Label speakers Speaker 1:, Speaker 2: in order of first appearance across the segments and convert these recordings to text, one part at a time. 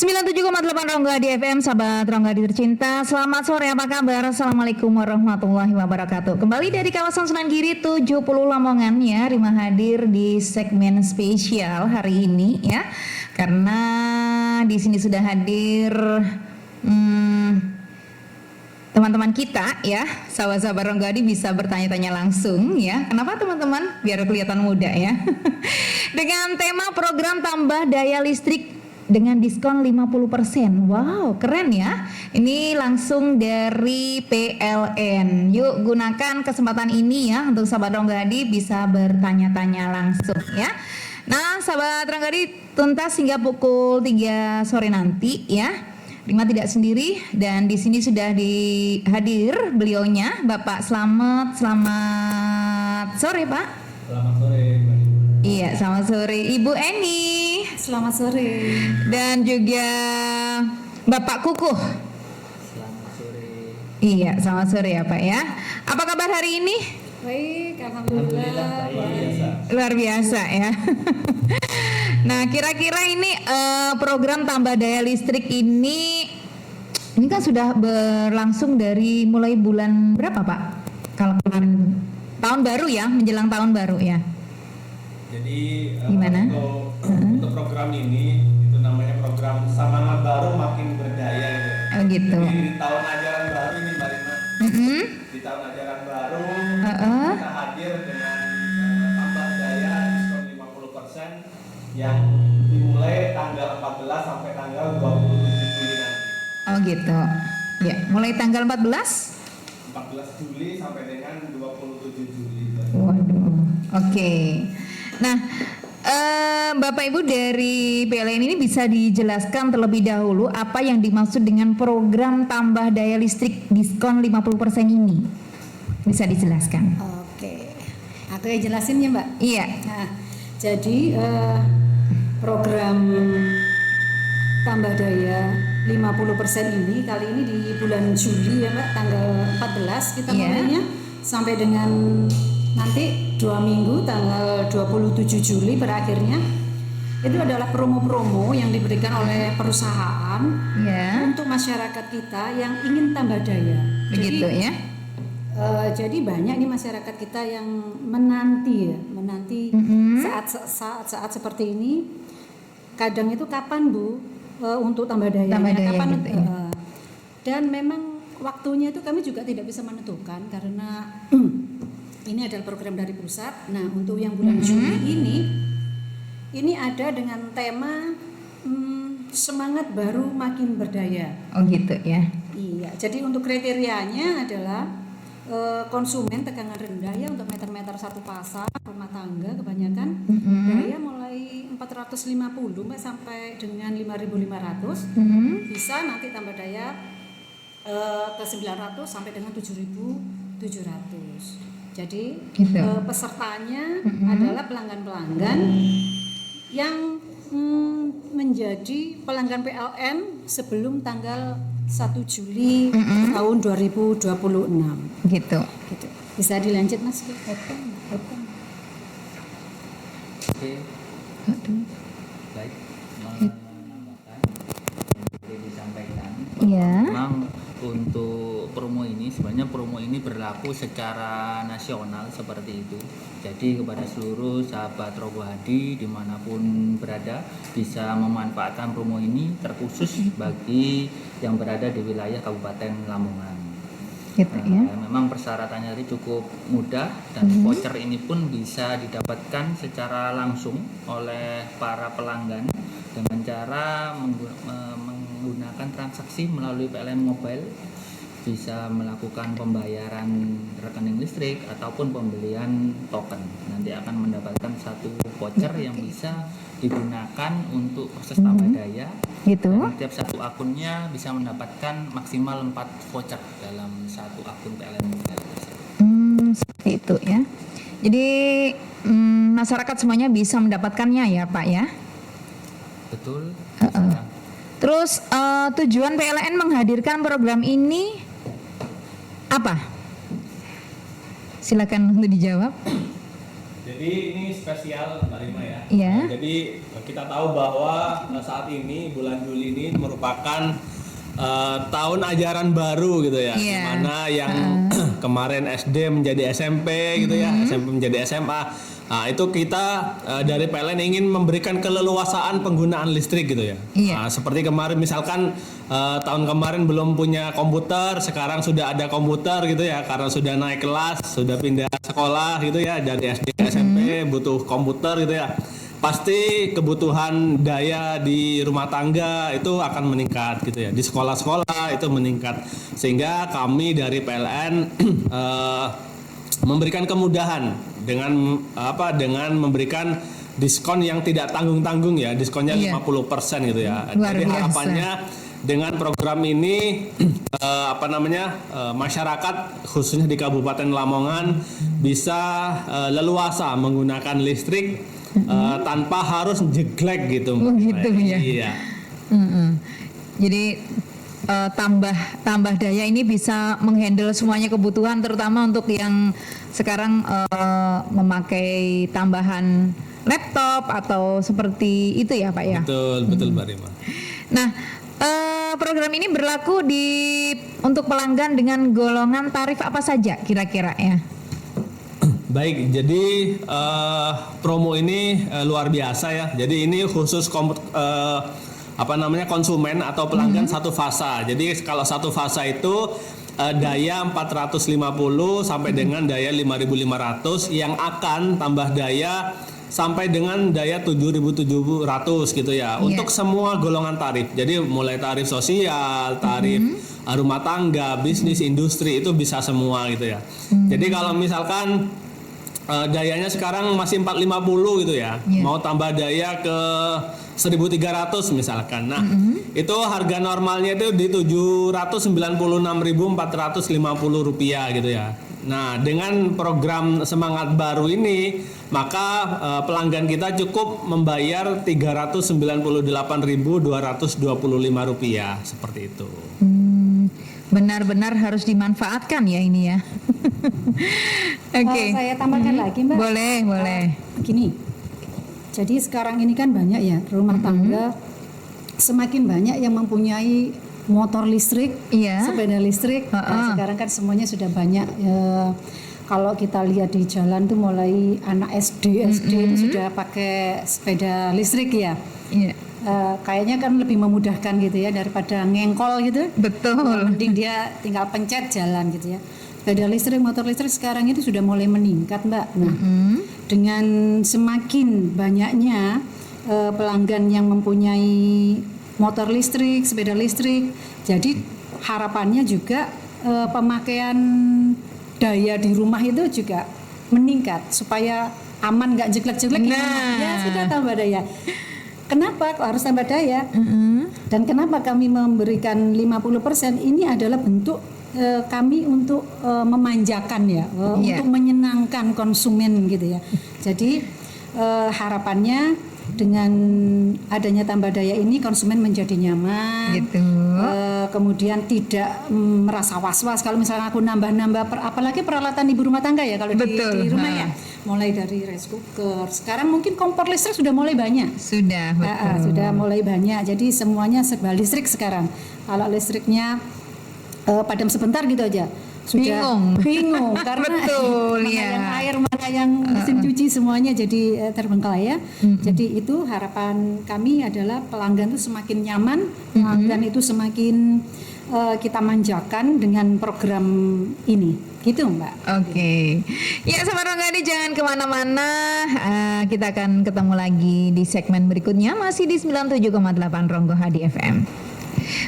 Speaker 1: 97,8 Rongga di FM, sahabat Rongga tercinta. Selamat sore, apa kabar? Assalamualaikum warahmatullahi wabarakatuh. Kembali dari kawasan Sunan Giri 70 Lamongan ya, Rima hadir di segmen spesial hari ini ya. Karena di sini sudah hadir teman-teman kita ya, sahabat-sahabat Ronggadi bisa bertanya-tanya langsung ya. Kenapa teman-teman? Biar kelihatan muda ya. Dengan tema program tambah daya listrik dengan diskon 50%. Wow, keren ya. Ini langsung dari PLN. Yuk gunakan kesempatan ini ya untuk sahabat Ronggadi bisa bertanya-tanya langsung ya. Nah, sahabat Ronggadi tuntas hingga pukul 3 sore nanti ya. Rima tidak sendiri dan di sini sudah hadir beliaunya, Bapak selamat sore Pak.
Speaker 2: Selamat sore Mbak.
Speaker 1: Iya, selamat sore Ibu Eni.
Speaker 3: Selamat sore.
Speaker 1: Dan juga Bapak Kukuh.
Speaker 2: Selamat sore.
Speaker 1: Iya, selamat sore ya Pak ya. Apa kabar hari ini?
Speaker 3: Baik, alhamdulillah.
Speaker 1: Luar biasa ya. Nah, kira-kira ini program tambah daya listrik ini kan sudah berlangsung dari mulai bulan berapa Pak? Kalau kemarin tahun baru ya, menjelang tahun baru ya.
Speaker 2: Jadi
Speaker 1: Gimana?
Speaker 2: untuk program ini itu namanya program Semangat Baru Makin Berdaya gitu.
Speaker 1: Oh gitu.
Speaker 2: Jadi di tahun ajaran baru ini Mbak Rima. Di tahun ajaran baru kita hadir dengan tambah daya diskon 50% yang dimulai tanggal 14 sampai tanggal 27 Juli nanti.
Speaker 1: Oh gitu. Ya, mulai tanggal 14
Speaker 2: Juli sampai dengan 27 Juli.
Speaker 1: Waduh, oke. Nah, Bapak Ibu dari PLN ini bisa dijelaskan terlebih dahulu apa yang dimaksud dengan program tambah daya listrik diskon 50% ini? Bisa dijelaskan?
Speaker 3: Oke. Aku yang jelasin ya, Mbak.
Speaker 1: Iya.
Speaker 3: Nah, jadi program tambah daya 50% ini kali ini di bulan Juli ya, Mbak, tanggal 14 kita mulainya sampai dengan nanti 2 minggu tanggal 27 Juli berakhirnya. Itu adalah promo-promo yang diberikan oleh perusahaan untuk masyarakat kita yang ingin tambah daya.
Speaker 1: Begitu
Speaker 3: jadi,
Speaker 1: ya.
Speaker 3: Jadi banyak nih masyarakat kita yang menanti saat seperti ini. Kadang itu kapan Bu untuk tambah daya? Kapan?
Speaker 1: Gitu, ya.
Speaker 3: Dan memang waktunya itu kami juga tidak bisa menentukan karena ini adalah program dari pusat. Nah, untuk yang bulan Juli ini ada dengan tema semangat baru makin berdaya.
Speaker 1: Oh gitu ya.
Speaker 3: Iya, jadi untuk kriterianya adalah konsumen tegangan rendah ya untuk meter-meter satu pasang rumah tangga kebanyakan daya mulai 450 Mbak sampai dengan 5.500 bisa nanti tambah daya ke 900 sampai dengan 7.700. Jadi pesertanya adalah pelanggan-pelanggan yang menjadi pelanggan PLN sebelum tanggal 1 Juli tahun 2026.
Speaker 1: Gitu.
Speaker 3: Bisa dilanjut Mas?
Speaker 2: Oke. Baik. Menambahkan yang disampaikan.
Speaker 1: Iya.
Speaker 2: Memang untuk promo ini sebenarnya promo ini berlaku secara nasional seperti itu. Jadi kepada seluruh sahabat Ronggadi dimanapun berada bisa memanfaatkan promo ini terkhusus bagi yang berada di wilayah Kabupaten Lamongan.
Speaker 1: Gitu ya.
Speaker 2: Memang persyaratannya tadi cukup mudah dan voucher ini pun bisa didapatkan secara langsung oleh para pelanggan dengan cara menggunakan transaksi melalui PLN Mobile, bisa melakukan pembayaran rekening listrik ataupun pembelian token. Nanti akan mendapatkan satu voucher yang bisa digunakan untuk proses tambah daya.
Speaker 1: Gitu.
Speaker 2: Dan tiap satu akunnya bisa mendapatkan maksimal 4 voucher dalam satu akun PLN Mobile.
Speaker 1: Seperti itu ya. Jadi masyarakat semuanya bisa mendapatkannya ya Pak ya.
Speaker 2: Betul.
Speaker 1: Terus tujuan PLN menghadirkan program ini apa? Silakan untuk dijawab.
Speaker 4: jadi ini spesial Mbak Rima ya.
Speaker 1: Iya.
Speaker 4: Jadi kita tahu bahwa saat ini bulan Juli ini merupakan tahun ajaran baru gitu ya.
Speaker 1: Iya.
Speaker 4: Dimana yang kemarin SD menjadi SMP gitu ya, SMP menjadi SMA. Nah, itu kita dari PLN ingin memberikan keleluasaan penggunaan listrik gitu ya.
Speaker 1: Iya.
Speaker 4: Nah, seperti kemarin misalkan tahun kemarin belum punya komputer, sekarang sudah ada komputer gitu ya, karena sudah naik kelas, sudah pindah sekolah gitu ya, dari SD ke SMP butuh komputer gitu ya. Pasti kebutuhan daya di rumah tangga itu akan meningkat gitu ya. Di sekolah-sekolah itu meningkat. Sehingga kami dari PLN memberikan kemudahan dengan memberikan diskon yang tidak tanggung-tanggung ya, diskonnya
Speaker 1: Iya.
Speaker 4: 50% gitu ya.
Speaker 1: Luar
Speaker 4: Jadi
Speaker 1: biasa.
Speaker 4: harapannya dengan program ini masyarakat khususnya di Kabupaten Lamongan bisa leluasa menggunakan listrik tanpa harus jeglek gitu.
Speaker 1: Oh, gitu ya.
Speaker 4: Iya.
Speaker 1: Jadi tambah daya ini bisa menghandle semuanya kebutuhan, terutama untuk yang sekarang memakai tambahan laptop atau seperti itu ya Pak ya.
Speaker 4: Betul Mbak Rima.
Speaker 1: Nah, program ini berlaku untuk pelanggan dengan golongan tarif apa saja kira-kira ya?
Speaker 4: Baik, jadi promo ini luar biasa ya. Jadi ini khusus konsumen atau pelanggan satu fasa. Jadi kalau satu fasa itu daya 450 sampai dengan daya 5.500 yang akan tambah daya sampai dengan daya 7.700 gitu ya. Untuk semua golongan tarif. Jadi mulai tarif sosial, tarif rumah tangga, bisnis, industri itu bisa semua gitu ya. Jadi kalau misalkan dayanya sekarang masih 450 gitu ya. Mau tambah daya ke 1.300 misalkan. Nah, itu harga normalnya itu di Rp796.450 gitu ya. Nah, dengan program Semangat Baru ini, maka pelanggan kita cukup membayar Rp398.225 seperti itu.
Speaker 1: Benar-benar harus dimanfaatkan ya ini ya. Oke.
Speaker 3: Saya tambahkan lagi Mbak.
Speaker 1: Boleh.
Speaker 3: Gini, jadi sekarang ini kan banyak ya rumah tangga, semakin banyak yang mempunyai motor listrik, sepeda listrik. Nah, sekarang kan semuanya sudah banyak. Kalau kita lihat di jalan tuh mulai anak SD itu sudah pakai sepeda listrik ya.
Speaker 1: Iya.
Speaker 3: Kayaknya kan lebih memudahkan gitu ya daripada ngengkol gitu.
Speaker 1: Betul.
Speaker 3: Mending dia tinggal pencet jalan gitu ya. Sepeda listrik, motor listrik sekarang itu sudah mulai meningkat Mbak. Nah, dengan semakin banyaknya pelanggan yang mempunyai motor listrik, sepeda listrik, jadi harapannya juga pemakaian daya di rumah itu juga meningkat supaya aman, nggak jeglek-jeglek. Ya sudah tambah daya. Kenapa kok harus tambah daya? Dan kenapa kami memberikan 50%? Ini adalah bentuk kami untuk memanjakan ya, untuk menyenangkan konsumen gitu ya. Jadi harapannya dengan adanya tambah daya ini konsumen menjadi nyaman,
Speaker 1: gitu.
Speaker 3: Kemudian tidak merasa was-was kalau misalnya aku nambah-nambah, apalagi peralatan ibu rumah tangga ya kalau di rumah ya, mulai dari rice cooker. Sekarang mungkin kompor listrik sudah mulai banyak.
Speaker 1: Sudah, betul.
Speaker 3: Sudah mulai banyak. Jadi semuanya serba listrik sekarang. Kalau listriknya padam sebentar gitu aja sudah bingung karena
Speaker 1: betul,
Speaker 3: mana yang air, mana yang mesin cuci, semuanya jadi terbengkalai ya. Jadi itu harapan kami adalah pelanggan itu semakin nyaman, pelanggan itu semakin kita manjakan dengan program ini, gitu Mbak.
Speaker 1: Oke. Ya Sobat Ronggadi, jangan kemana-mana, kita akan ketemu lagi di segmen berikutnya masih di 97,8 Ronggo Hadi FM.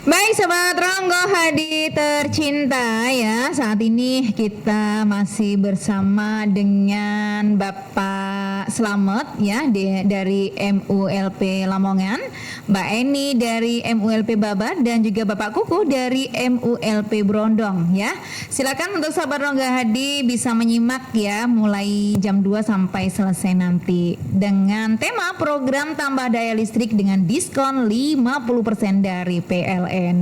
Speaker 1: Baik Sobat Ronggo Hadi tercinta ya, saat ini kita masih bersama dengan Bapak Slamet ya dari MULP Lamongan, Mbak Eni dari MULP Babat, dan juga Bapak Kuku dari MULP Brondong ya. Silakan untuk Sobat Ronggo Hadi bisa menyimak ya mulai jam 2 sampai selesai nanti dengan tema program tambah daya listrik dengan diskon 50% dari PLN.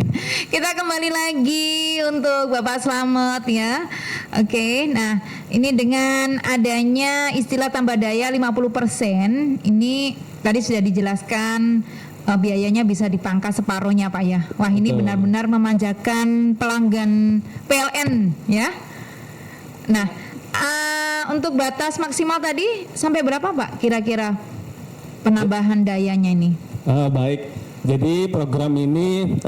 Speaker 1: Kita kembali lagi untuk Bapak Slamet ya. Oke, nah ini dengan adanya istilah tambah daya 50%, ini tadi sudah dijelaskan biayanya bisa dipangkas separuhnya Pak ya. Wah ini
Speaker 4: Betul.
Speaker 1: benar-benar memanjakan pelanggan PLN ya. Nah untuk batas maksimal tadi sampai berapa Pak kira-kira penambahan dayanya ini?
Speaker 4: Baik, jadi program ini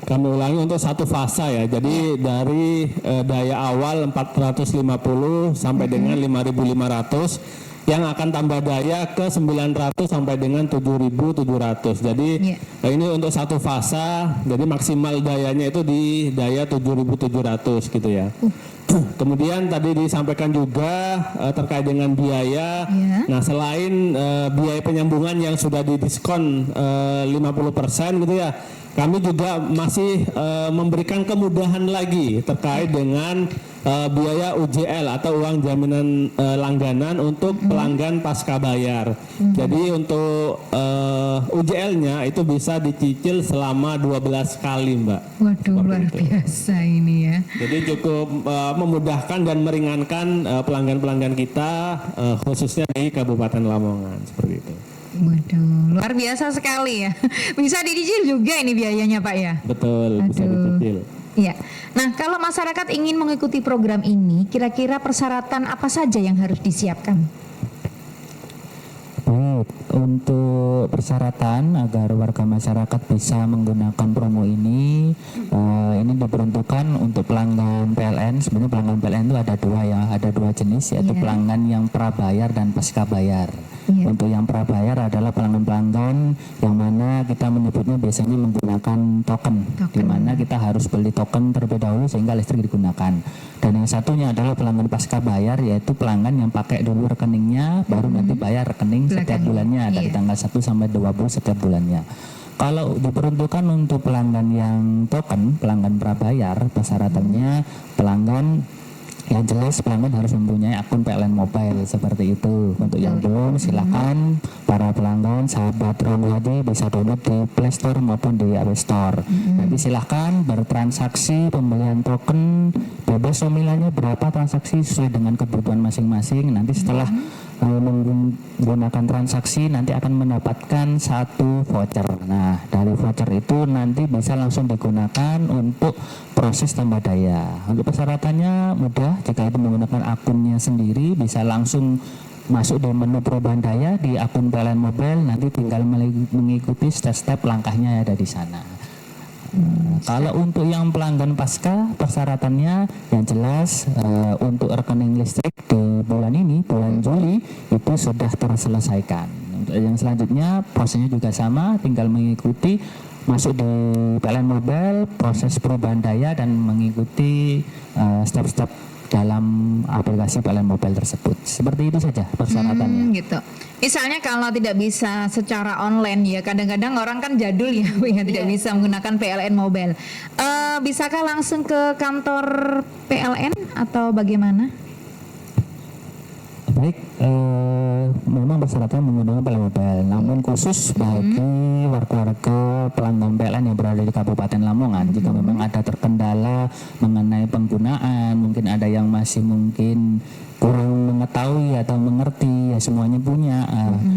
Speaker 4: kami ulangi untuk satu fase ya. Jadi dari daya awal 450 sampai dengan 5.500 yang akan tambah daya ke 900 sampai dengan 7.700. Jadi ini untuk satu fase, jadi maksimal dayanya itu di daya 7.700 gitu ya. Kemudian tadi disampaikan juga terkait dengan biaya. Nah, selain biaya penyambungan yang sudah didiskon 50% gitu ya, kami juga masih memberikan kemudahan lagi terkait dengan biaya UJL atau uang jaminan langganan untuk pelanggan pasca bayar. Jadi untuk UJL-nya itu bisa dicicil selama 12 kali, Mbak.
Speaker 1: Waduh, luar biasa ini ya.
Speaker 4: Jadi cukup memudahkan dan meringankan pelanggan-pelanggan kita khususnya di Kabupaten Lamongan seperti itu.
Speaker 1: Waduh, luar biasa sekali ya. Bisa dicicil juga ini biayanya Pak ya?
Speaker 4: Betul, bisa dicicil.
Speaker 1: Iya. Nah, kalau masyarakat ingin mengikuti program ini, kira-kira persyaratan apa saja yang harus disiapkan?
Speaker 5: Baik, untuk persyaratan agar warga masyarakat bisa menggunakan promo ini diperuntukkan untuk pelanggan PLN. Sebenarnya pelanggan PLN itu ada dua ya, ada dua jenis, yaitu pelanggan yang prabayar dan pasca bayar. Untuk yang prabayar adalah pelanggan-pelanggan yang mana kita menyebutnya biasanya menggunakan token, di mana kita harus beli token terlebih dahulu sehingga listrik digunakan. Dan yang satunya adalah pelanggan pasca bayar, yaitu pelanggan yang pakai dulu rekeningnya, baru nanti bayar rekening setiap bulannya dari tanggal 1 sampai 20 setiap bulannya. Kalau diperuntukkan untuk pelanggan yang token, pelanggan prabayar, persyaratannya pelanggan yang jelas pelanggan harus mempunyai akun PLN Mobile seperti itu. Untuk yang belum, silakan para pelanggan sahabat Romuhadi bisa download di Play Store maupun di App Store. Nanti silakan bertransaksi pembelian token, bebas nominalnya berapa transaksi sesuai dengan kebutuhan masing-masing. Nanti setelah menggunakan transaksi nanti akan mendapatkan satu voucher. Nah, dari voucher itu nanti bisa langsung digunakan untuk proses tambah daya. Untuk persyaratannya mudah, jika itu menggunakan akunnya sendiri bisa langsung masuk di menu perubahan daya di akun PLN Mobile, nanti tinggal mengikuti step-step langkahnya ada di sana. Kalau untuk yang pelanggan pasca, persyaratannya yang jelas untuk rekening listrik di bulan ini, bulan Juli itu sudah terselesaikan. Untuk yang selanjutnya prosesnya juga sama, tinggal mengikuti masuk di PLN Mobile, proses perubahan daya dan mengikuti step-step dalam aplikasi PLN Mobile tersebut. Seperti itu saja persyaratannya.
Speaker 1: Gitu. Misalnya kalau tidak bisa secara online ya, kadang-kadang orang kan jadul ya, tidak bisa menggunakan PLN Mobile. Bisakah langsung ke kantor PLN atau bagaimana?
Speaker 5: Baik, memang persyaratan menggunakan PLN Mobile, namun khusus bagi warga-warga pelanggan PLN yang berada di Kabupaten Lamongan, jika memang ada terkendala mengenai penggunaan, mungkin ada yang masih mungkin kurang mengetahui atau mengerti, ya semuanya punya,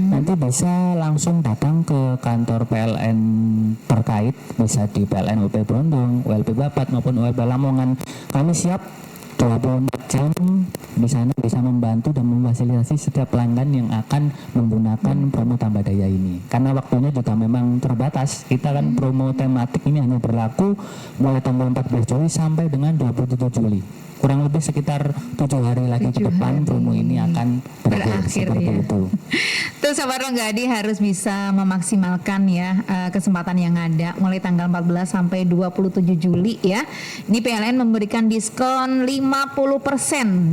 Speaker 5: nanti bisa langsung datang ke kantor PLN terkait, bisa di PLN ULP Brondong, ULP Bapat maupun ULP Lamongan. Kami siap 24 jam di sana bisa membantu dan memfasilitasi setiap pelanggan yang akan menggunakan promo tambah daya ini. Karena waktunya juga memang terbatas. Kita kan promo tematik ini hanya berlaku mulai tanggal 14 Juli sampai dengan 27 Juli. Kurang lebih sekitar 7 hari lagi ke depan promo ini akan berakhir seperti
Speaker 1: ya.
Speaker 5: itu.
Speaker 1: Tuh Sobat Ronggadi harus bisa memaksimalkan ya kesempatan yang ada mulai tanggal 14 sampai 27 Juli ya. Ini PLN memberikan diskon 50%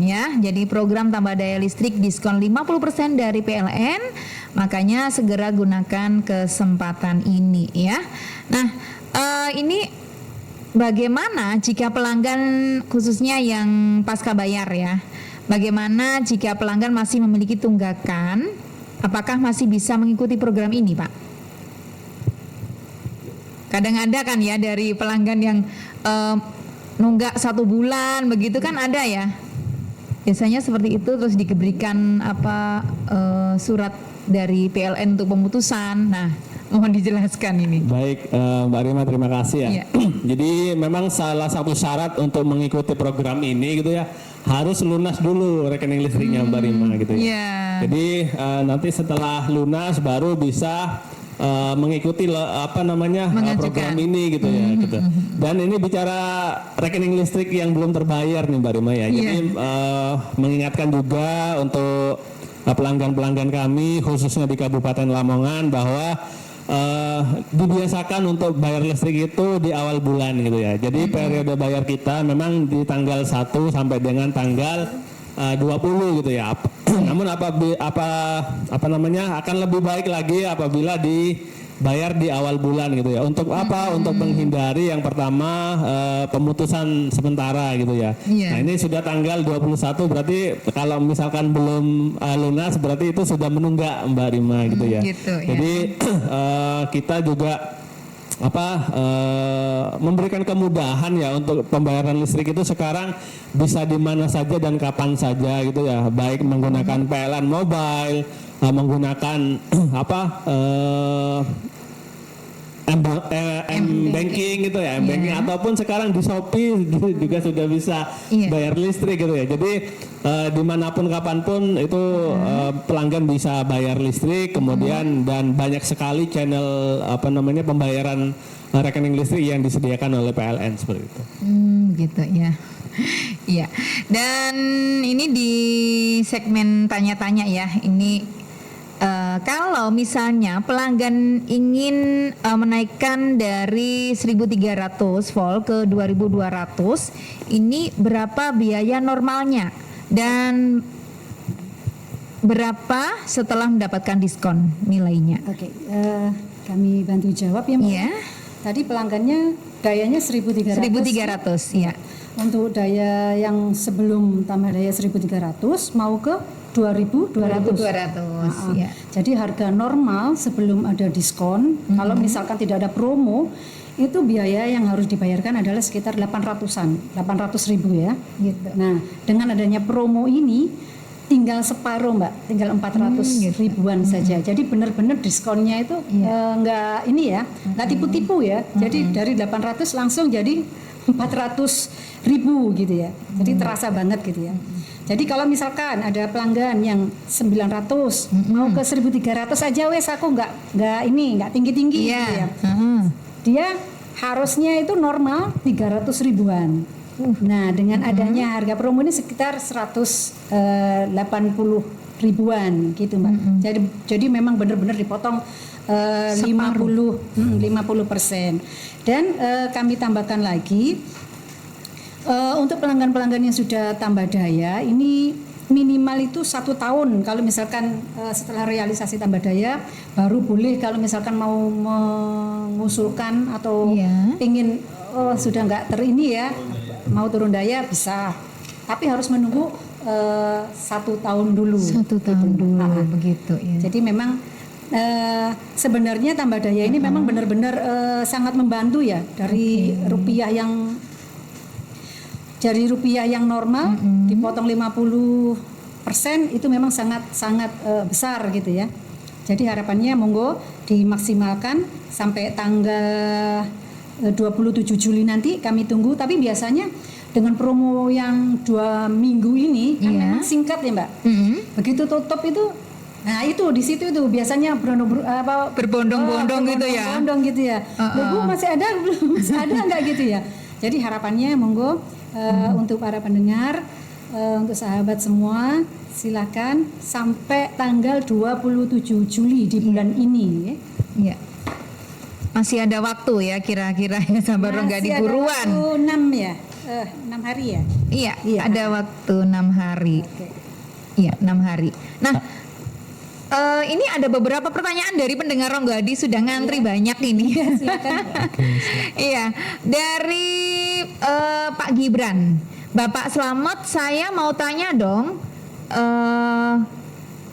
Speaker 1: ya. Jadi program tambah daya listrik diskon 50% dari PLN. Makanya segera gunakan kesempatan ini ya. Nah, ini bagaimana jika pelanggan khususnya yang pasca bayar ya? Bagaimana jika pelanggan masih memiliki tunggakan? Apakah masih bisa mengikuti program ini, Pak? Kadang ada kan ya dari pelanggan yang nunggak 1 bulan begitu kan ada ya. Biasanya seperti itu terus diberikan surat dari PLN untuk pemutusan. Nah, mohon dijelaskan ini.
Speaker 4: Baik, Mbak Rima, terima kasih ya.
Speaker 1: Iya.
Speaker 4: Jadi memang salah satu syarat untuk mengikuti program ini gitu ya, harus lunas dulu rekening listriknya Mbak Rima gitu ya.
Speaker 1: Iya.
Speaker 4: Jadi nanti setelah lunas baru bisa mengikuti
Speaker 1: Mengajukan.
Speaker 4: program ini gitu ya gitu. Dan ini bicara rekening listrik yang belum terbayar nih Mbak Rima ya. Jadi mengingatkan juga untuk pelanggan-pelanggan kami khususnya di Kabupaten Lamongan bahwa dibiasakan untuk bayar listrik itu di awal bulan gitu ya. Jadi periode bayar kita memang di tanggal 1 sampai dengan tanggal 20 gitu ya. Namun akan lebih baik lagi apabila dibayar di awal bulan gitu ya. Untuk apa? Untuk menghindari yang pertama pemutusan sementara gitu ya.
Speaker 1: Iya.
Speaker 4: Nah, ini sudah tanggal 21 berarti kalau misalkan belum lunas berarti itu sudah menunggak Mbak Rima gitu ya.
Speaker 1: Gitu, ya.
Speaker 4: Jadi kita juga memberikan kemudahan ya untuk pembayaran listrik itu sekarang bisa di mana saja dan kapan saja gitu ya, baik menggunakan PLN mobile, menggunakan M-banking gitu ya, M-banking ataupun sekarang di Shopee juga sudah bisa bayar listrik gitu ya. Jadi dimanapun kapanpun itu pelanggan bisa bayar listrik, kemudian dan banyak sekali channel pembayaran rekening listrik yang disediakan oleh PLN seperti itu.
Speaker 1: Gitu ya. Iya. Dan ini di segmen tanya-tanya ya. Ini kalau misalnya pelanggan ingin menaikkan dari 1.300 volt ke 2.200, ini berapa biaya normalnya dan berapa setelah mendapatkan diskon nilainya?
Speaker 3: Oke, kami bantu jawab ya Mbak.
Speaker 1: Iya.
Speaker 3: Tadi pelanggannya dayanya 1.300.
Speaker 1: 1.300 ya.
Speaker 3: Untuk daya yang sebelum tambah daya 1.300 mau ke 2.200.
Speaker 1: 2.200 ya.
Speaker 3: Jadi harga normal sebelum ada diskon, kalau misalkan tidak ada promo, itu biaya yang harus dibayarkan adalah sekitar 800-an, 800.000 ya.
Speaker 1: Gitu.
Speaker 3: Nah, dengan adanya promo ini tinggal separuh Mbak, tinggal 400 ribuan saja. Jadi benar-benar diskonnya itu nggak ini ya, nggak tipu-tipu ya. Jadi dari 800 langsung jadi 400.000 gitu ya. Jadi terasa banget gitu ya. Jadi kalau misalkan ada pelanggan yang 900 mau ke 1.300 aja wes aku nggak tinggi-tinggi gitu ya. Dia harusnya itu normal 300 ribuan. Nah, dengan adanya harga promo ini sekitar 180 ribuan gitu Mbak. Jadi memang benar-benar dipotong 50%. Dan kami tambahkan lagi untuk pelanggan-pelanggan yang sudah tambah daya ini minimal itu 1 tahun. Kalau misalkan setelah realisasi tambah daya baru boleh kalau misalkan mau mengusulkan atau ingin sudah nggak terini ya mau turun daya bisa, tapi harus menunggu 1 tahun dulu.
Speaker 1: 1 tahun dulu begitu ya.
Speaker 3: Jadi memang sebenarnya tambah daya ini memang benar-benar sangat membantu ya dari rupiah yang normal dipotong 50% itu memang sangat besar gitu ya. Jadi harapannya monggo dimaksimalkan sampai tanggal 27 Juli nanti kami tunggu. Tapi biasanya dengan promo yang 2 minggu ini kan memang singkat ya Mbak. Begitu tutup itu, nah itu di situ itu biasanya
Speaker 1: berbondong-bondong gitu ya.
Speaker 3: Berbondong gitu ya. Bu masih ada belum? Masih ada nggak gitu ya? Jadi harapannya monggo untuk para pendengar, untuk sahabat semua, silakan sampai tanggal 27 Juli di bulan ini.
Speaker 1: Iya. Masih ada waktu ya kira-kira ya sabar nggak diburuan.
Speaker 3: Masih ada waktu 6 hari ya?
Speaker 1: Iya, ada waktu 6 hari. Iya, 6 hari. Nah, ini ada beberapa pertanyaan dari pendengar Ronggadi sudah ngantri banyak ini.
Speaker 3: Silakan.
Speaker 1: Iya, dari Pak Gibran. Bapak Slamet, saya mau tanya dong.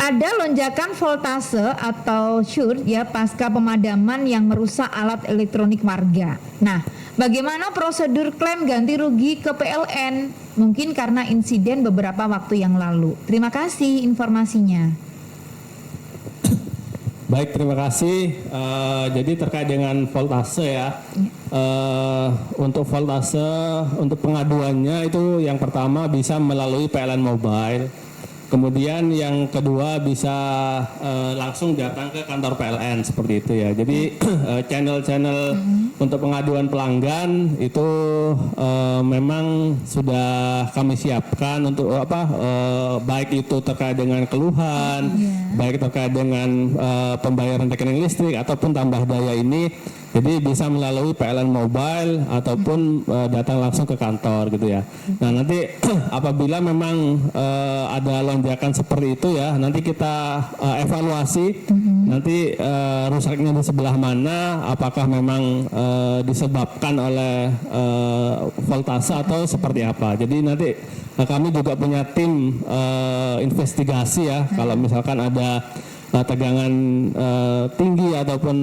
Speaker 1: ada lonjakan voltase atau surge ya pasca pemadaman yang merusak alat elektronik warga. Nah, bagaimana prosedur klaim ganti rugi ke PLN? Mungkin karena insiden beberapa waktu yang lalu. Terima kasih informasinya.
Speaker 4: Baik, terima kasih. Jadi terkait dengan voltase ya, untuk voltase untuk pengaduannya itu yang pertama bisa melalui PLN Mobile. Kemudian yang kedua bisa langsung datang ke kantor PLN seperti itu ya. Jadi channel-channel untuk pengaduan pelanggan itu memang sudah kami siapkan untuk baik itu terkait dengan keluhan, baik terkait dengan pembayaran rekening listrik ataupun tambah daya ini. Jadi bisa melalui PLN Mobile ataupun datang langsung ke kantor gitu ya. Nah nanti apabila memang ada lonjakan seperti itu ya, nanti kita evaluasi nanti rusaknya di sebelah mana, apakah memang disebabkan oleh voltase atau seperti apa. Jadi nanti kami juga punya tim investigasi ya, kalau misalkan ada tegangan tinggi ataupun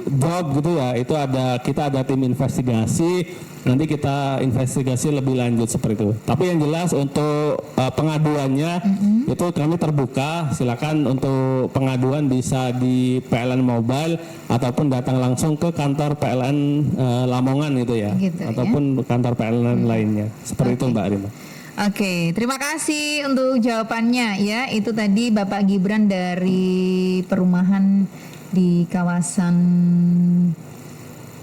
Speaker 4: drop gitu ya, itu kita ada tim investigasi, nanti kita investigasi lebih lanjut seperti itu. Tapi yang jelas untuk pengaduannya itu kami terbuka, silakan untuk pengaduan bisa di PLN Mobile ataupun datang langsung ke kantor PLN Lamongan gitu ya,
Speaker 1: Gitu,
Speaker 4: ataupun kantor PLN lainnya seperti itu Mbak Rima.
Speaker 1: Oke, terima kasih untuk jawabannya ya. Itu tadi Bapak Gibran dari perumahan di kawasan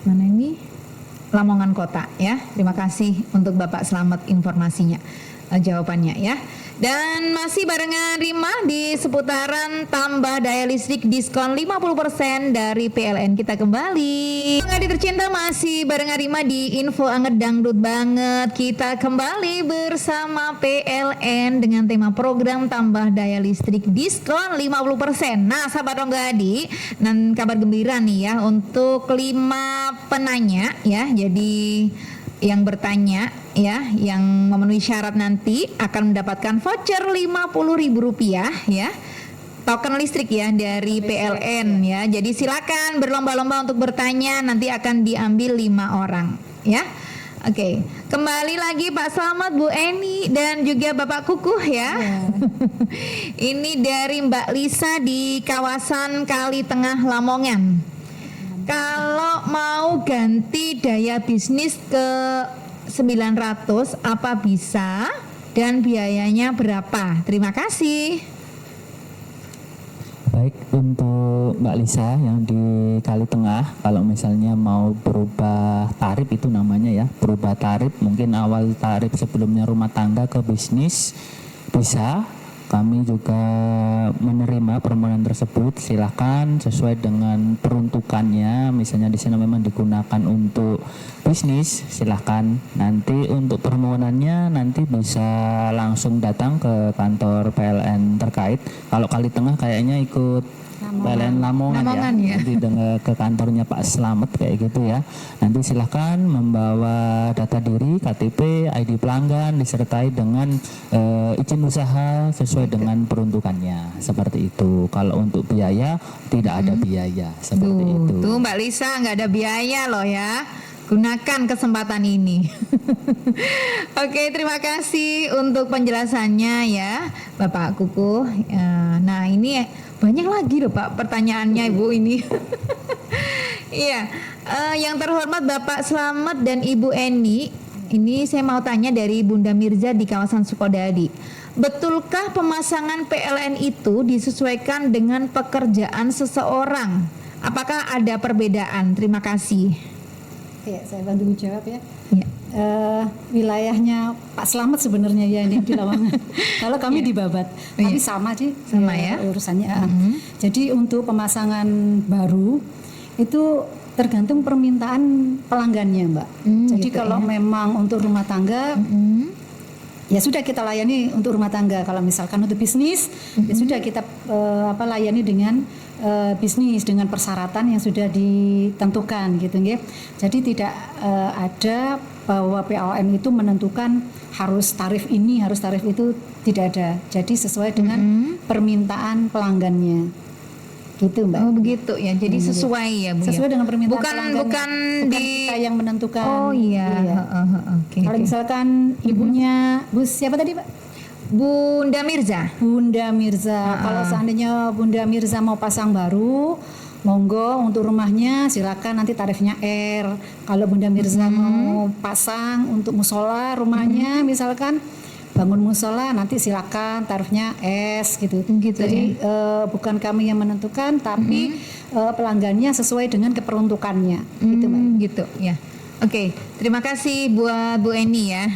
Speaker 1: mana ini? Lamongan Kota ya. Terima kasih untuk Bapak, selamat informasinya, jawabannya ya. Dan masih barengan Rima di seputaran tambah daya listrik diskon 50% dari PLN. Kita kembali. Nggak tercinta, masih barengan Rima di Info Anget Dangdut Banget. Kita kembali bersama PLN dengan tema program tambah daya listrik diskon 50%. Nah, sahabat Ronggadi, dan kabar gembira nih ya untuk 5 penanya ya. Jadi yang bertanya ya, yang memenuhi syarat nanti akan mendapatkan voucher Rp50.000 ya, token listrik ya dari PLN ya. Jadi silakan berlomba-lomba untuk bertanya, nanti akan diambil 5 orang ya. Oke, kembali lagi Pak Slamet, Bu Eni dan juga Bapak Kukuh ya. Ini dari Mbak Lisa di kawasan Kali Tengah Lamongan. Kalau mau ganti daya bisnis ke 900 apa bisa dan biayanya berapa? Terima kasih.
Speaker 5: Baik, untuk Mbak Lisa yang di Kali Tengah, kalau misalnya mau berubah tarif itu namanya ya, berubah tarif, mungkin awal tarif sebelumnya rumah tangga ke bisnis bisa. Kami juga menerima permohonan tersebut, silakan sesuai dengan peruntukannya. Misalnya di sana memang digunakan untuk bisnis, silakan. Nanti untuk permohonannya nanti bisa langsung datang ke kantor PLN terkait. Kalau Kali Tengah kayaknya ikut PLN Lamongan ya. Nanti ke kantornya Pak Slamet kayak gitu ya. Nanti silahkan membawa data diri, KTP, ID pelanggan disertai dengan izin usaha sesuai dengan peruntukannya seperti itu. Kalau untuk biaya tidak ada biaya seperti itu.
Speaker 1: Tuh Mbak Lisa, nggak ada biaya loh ya. Gunakan kesempatan ini. Oke, terima kasih untuk penjelasannya ya Bapak Kukuh. Nah ini banyak lagi loh Pak pertanyaannya Ibu ini. Iya, yang terhormat Bapak Slamet dan Ibu Eni, ini saya mau tanya dari Bunda Mirza di kawasan Sukodadi. Betulkah pemasangan PLN itu disesuaikan dengan pekerjaan seseorang? Apakah ada perbedaan? Terima kasih.
Speaker 3: Ya, saya bantu jawab ya.
Speaker 1: Ya.
Speaker 3: Wilayahnya Pak Slamet sebenarnya ya ini di Lamongan. Kalau kami di Babat, tapi sama sih.
Speaker 1: Sama ya.
Speaker 3: Urusannya. Jadi untuk pemasangan baru itu tergantung permintaan pelanggannya, Mbak. Jadi
Speaker 1: gitu
Speaker 3: kalau memang untuk rumah tangga, ya sudah kita layani untuk rumah tangga. Kalau misalkan untuk bisnis, ya sudah kita layani dengan bisnis dengan persyaratan yang sudah ditentukan gitu nggih. Jadi tidak ada bahwa PLN itu menentukan harus tarif ini, harus tarif itu, tidak ada. Jadi sesuai dengan permintaan pelanggannya. Gitu, Mbak.
Speaker 1: Oh begitu ya. Jadi sesuai ya Bu.
Speaker 3: Sesuai dengan permintaan
Speaker 1: bukan
Speaker 3: pelanggannya.
Speaker 1: bukan
Speaker 3: Bukan kita yang menentukan.
Speaker 1: Oh iya.
Speaker 3: Iya.
Speaker 1: Oke.
Speaker 3: Kalau misalkan ibunya Bu siapa tadi, Pak?
Speaker 1: Bunda Mirza.
Speaker 3: Bunda Mirza. Kalau seandainya Bunda Mirza mau pasang baru, monggo untuk rumahnya silakan, nanti tarifnya R. Kalau Bunda Mirza mau pasang untuk musola rumahnya, misalkan bangun musola, nanti silakan tarifnya S gitu.
Speaker 1: Gitu
Speaker 3: Jadi bukan kami yang menentukan, tapi pelanggannya sesuai dengan keperuntukannya. Gitu, Mbak.
Speaker 1: Gitu ya. Oke, terima kasih buat Bu Eni ya.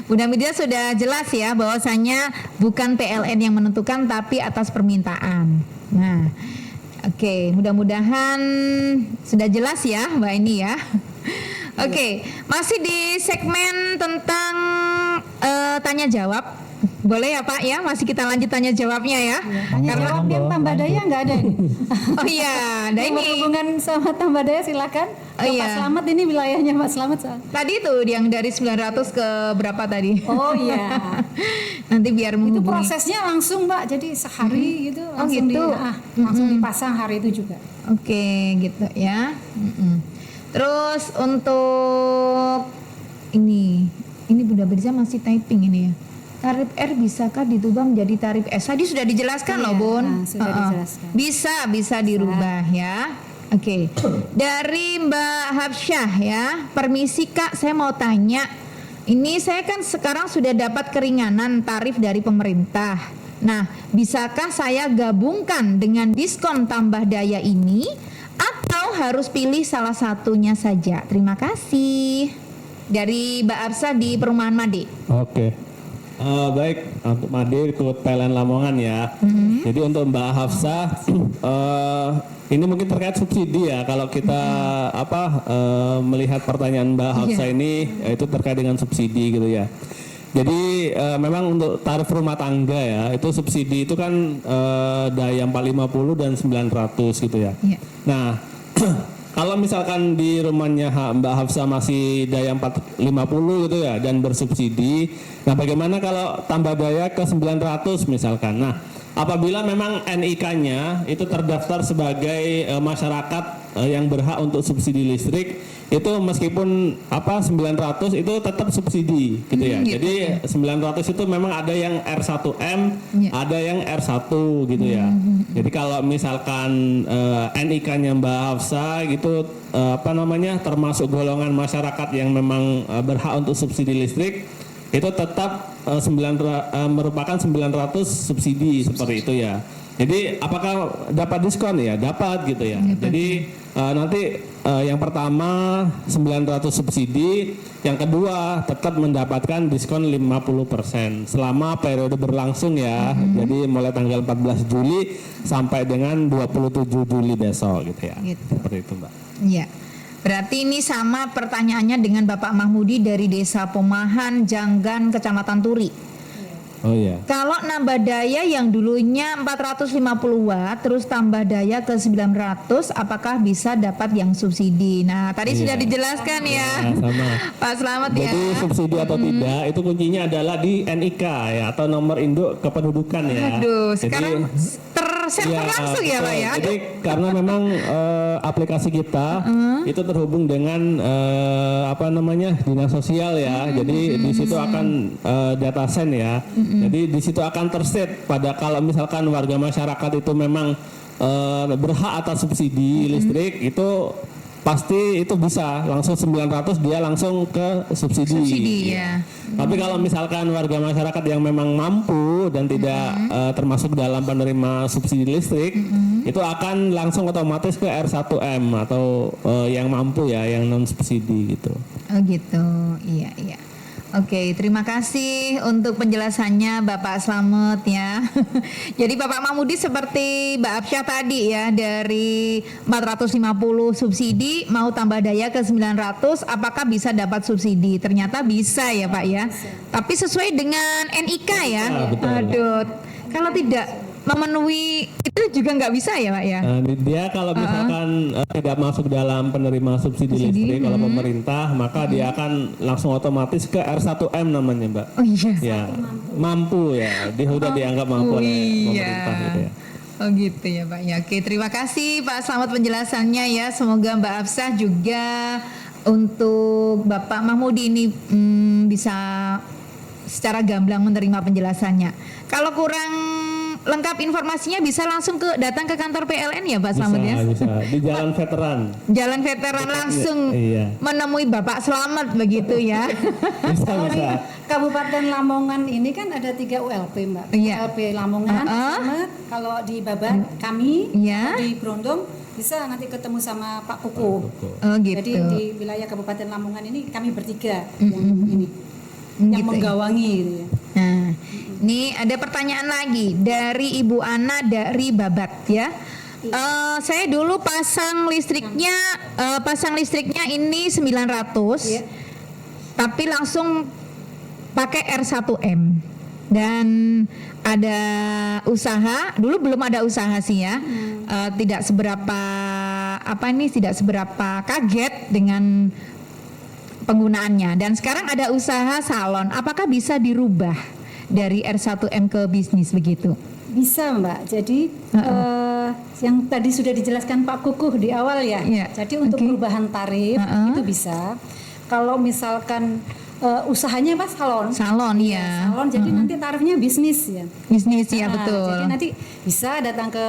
Speaker 1: Bunda Mirza sudah jelas ya bahwasanya bukan PLN yang menentukan tapi atas permintaan. Nah, oke, mudah-mudahan sudah jelas ya Mbak Eni ya. Oke, masih di segmen tentang tanya jawab. Boleh ya Pak ya, masih kita lanjut tanya jawabnya ya.
Speaker 3: Tanya jawab yang tambah daya nggak ada ini.
Speaker 1: Oh iya, ada
Speaker 3: Yang
Speaker 1: ini.
Speaker 3: berhubungan sama tambah daya silakan.
Speaker 1: Oh,
Speaker 3: Pak
Speaker 1: iya.
Speaker 3: Slamet ini wilayahnya Pak Slamet.
Speaker 1: Tadi tuh yang dari 900 ke berapa tadi?
Speaker 3: Oh iya.
Speaker 1: Nanti biar
Speaker 3: Itu
Speaker 1: menghubungi.
Speaker 3: prosesnya langsung Mbak, jadi sehari gitu langsung
Speaker 1: gitu.
Speaker 3: langsung dipasang hari itu juga.
Speaker 1: Oke, gitu ya. Terus untuk ini Bunda Mirza masih typing ini ya. Tarif R bisakah ditubah menjadi tarif S? Tadi sudah dijelaskan
Speaker 3: Iya,
Speaker 1: loh Bun.
Speaker 3: sudah dijelaskan.
Speaker 1: Bisa dirubah ya. Oke. Dari Mbak Hapsyah ya. Permisi Kak, saya mau tanya. Ini saya kan sekarang sudah dapat keringanan tarif dari pemerintah. Nah, bisakah saya gabungkan dengan diskon tambah daya ini atau harus pilih salah satunya saja? Terima kasih. Dari Mbak Arsa di Perumahan Made.
Speaker 4: Oke. Baik, untuk Made ikut PLN Lamongan ya. Jadi untuk Mbak Hafsah, ini mungkin terkait subsidi ya. Kalau kita melihat pertanyaan Mbak Hafsah ini, itu terkait dengan subsidi gitu ya. Jadi memang untuk tarif rumah tangga ya, itu subsidi itu kan daya 450 dan 900 gitu ya.
Speaker 1: Iya.
Speaker 4: Nah, kalau misalkan di rumahnya Mbak Hafsah masih daya 450 gitu ya dan bersubsidi, nah bagaimana kalau tambah daya ke 900 misalkan? Nah, apabila memang NIK-nya itu terdaftar sebagai masyarakat yang berhak untuk subsidi listrik, itu meskipun 900 itu tetap subsidi gitu ya.
Speaker 1: Gitu.
Speaker 4: Jadi 900 itu memang ada yang R1M,
Speaker 1: Iya.
Speaker 4: ada yang R1 gitu ya. Jadi kalau misalkan NIK-nya Mbak Hafsah gitu termasuk golongan masyarakat yang memang berhak untuk subsidi listrik, itu tetap merupakan 900 subsidi seperti itu ya. Jadi apakah dapat diskon ya? Dapat gitu ya. Jadi nanti yang pertama 900 subsidi, yang kedua tetap mendapatkan diskon 50% selama periode berlangsung ya. Jadi mulai tanggal 14 Juli sampai dengan 27 Juli besok gitu ya.
Speaker 1: Gitu.
Speaker 4: Seperti itu, Mbak.
Speaker 1: Iya. Berarti ini sama pertanyaannya dengan Bapak Mahmudi dari Desa Pomahan, Janggan, Kecamatan Turi.
Speaker 4: Oh iya.
Speaker 1: Kalau nambah daya yang dulunya 450 watt terus tambah daya ke 900, apakah bisa dapat yang subsidi? Nah, tadi sudah dijelaskan ya.
Speaker 4: Sama.
Speaker 1: Pak Slamet ya.
Speaker 4: Jadi subsidi atau tidak itu kuncinya adalah di NIK ya atau nomor induk kependudukan ya.
Speaker 1: Aduh,
Speaker 4: Jadi,
Speaker 1: sekarang terserver langsung ya
Speaker 4: betul.
Speaker 1: Pak ya.
Speaker 4: Jadi karena memang aplikasi kita itu terhubung dengan dinas sosial ya. Jadi di situ akan data sen ya. Jadi di situ akan terset pada kalau misalkan warga masyarakat itu memang berhak atas subsidi listrik, itu pasti itu bisa langsung 900 dia langsung ke subsidi.
Speaker 1: Subsidi ya.
Speaker 4: Tapi kalau misalkan warga masyarakat yang memang mampu dan tidak termasuk dalam penerima subsidi listrik, itu akan langsung otomatis ke R1M atau yang mampu ya, yang non subsidi gitu.
Speaker 1: Oh gitu. Iya. Oke, terima kasih untuk penjelasannya Bapak Slamet ya. Jadi Bapak Mahmudi seperti Mbak Apsyah tadi ya, dari 450 subsidi mau tambah daya ke 900, apakah bisa dapat subsidi? Ternyata bisa ya Pak ya. Tapi sesuai dengan NIK ya.
Speaker 4: Betul.
Speaker 1: Aduh, kalau tidak memenuhi itu juga nggak bisa ya Pak ya?
Speaker 4: Dia kalau misalkan tidak masuk dalam penerima subsidi listrik kalau pemerintah, maka dia akan langsung otomatis ke R1M namanya, Mbak.
Speaker 1: Oh iya.
Speaker 4: Ya, mampu ya. Dia sudah dianggap mampu oleh pemerintah gitu ya.
Speaker 1: Oh gitu ya Pak ya. Oke, terima kasih Pak Slamet penjelasannya ya. Semoga Mbak Hafsah juga untuk Bapak Mahmudi ini bisa secara gamblang menerima penjelasannya. Kalau kurang lengkap informasinya bisa langsung datang ke kantor PLN ya Pak Slamet ya.
Speaker 4: Bisa di Jalan Veteran.
Speaker 1: Jalan Veteran langsung
Speaker 4: Iya.
Speaker 1: menemui Bapak Slamet begitu ya.
Speaker 4: Bisa.
Speaker 3: Kabupaten Lamongan ini kan ada 3 ULP Mbak.
Speaker 1: Iya.
Speaker 3: ULP Lamongan, Slamet, kalau di Babat kami,
Speaker 1: Iya.
Speaker 3: kalau di Brondong bisa nanti ketemu sama Pak Kuku.
Speaker 1: Oh gitu.
Speaker 3: Jadi di wilayah Kabupaten Lamongan ini kami bertiga yang ini yang
Speaker 1: Gitu ya.
Speaker 3: menggawangi gitu ya.
Speaker 1: Nah, ini ada pertanyaan lagi dari Ibu Ana dari Babat ya. Saya dulu pasang listriknya ini 900,
Speaker 3: Iya.
Speaker 1: tapi langsung pakai R1M dan ada usaha. Dulu belum ada usaha sih ya, tidak seberapa kaget dengan penggunaannya. Dan sekarang ada usaha salon. Apakah bisa dirubah dari R1M ke bisnis begitu?
Speaker 3: Bisa Mbak. Jadi yang tadi sudah dijelaskan Pak Kukuh di awal ya.
Speaker 1: Iya.
Speaker 3: Jadi untuk
Speaker 1: Oke.
Speaker 3: perubahan tarif itu bisa. Kalau misalkan usahanya Pak salon.
Speaker 1: Salon ya.
Speaker 3: Salon jadi nanti tarifnya bisnis ya.
Speaker 1: Bisnis ya
Speaker 3: Nah,
Speaker 1: betul.
Speaker 3: Jadi nanti bisa datang ke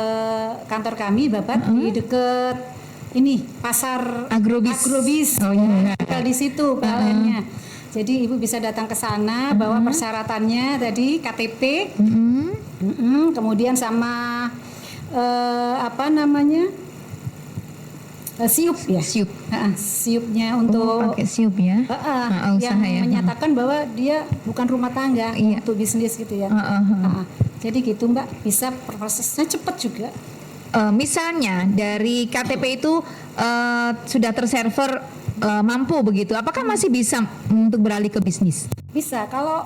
Speaker 3: kantor kami Bapak di deket ini pasar
Speaker 1: Agrobis. Oh, iya.
Speaker 3: Tinggal di situ PLN-nya. Jadi Ibu bisa datang ke sana bawa persyaratannya tadi KTP. Kemudian sama siup ya.
Speaker 1: Siup.
Speaker 3: Siupnya
Speaker 1: Oh,
Speaker 3: untuk
Speaker 1: pakai siup ya.
Speaker 3: yang
Speaker 1: usaha ya.
Speaker 3: menyatakan bahwa dia bukan rumah tangga
Speaker 1: Iya.
Speaker 3: untuk bisnis gitu ya. Jadi gitu Mbak, bisa prosesnya cepat juga.
Speaker 1: Misalnya dari KTP itu sudah terserver mampu begitu, apakah masih bisa untuk beralih ke bisnis?
Speaker 3: Bisa. Kalau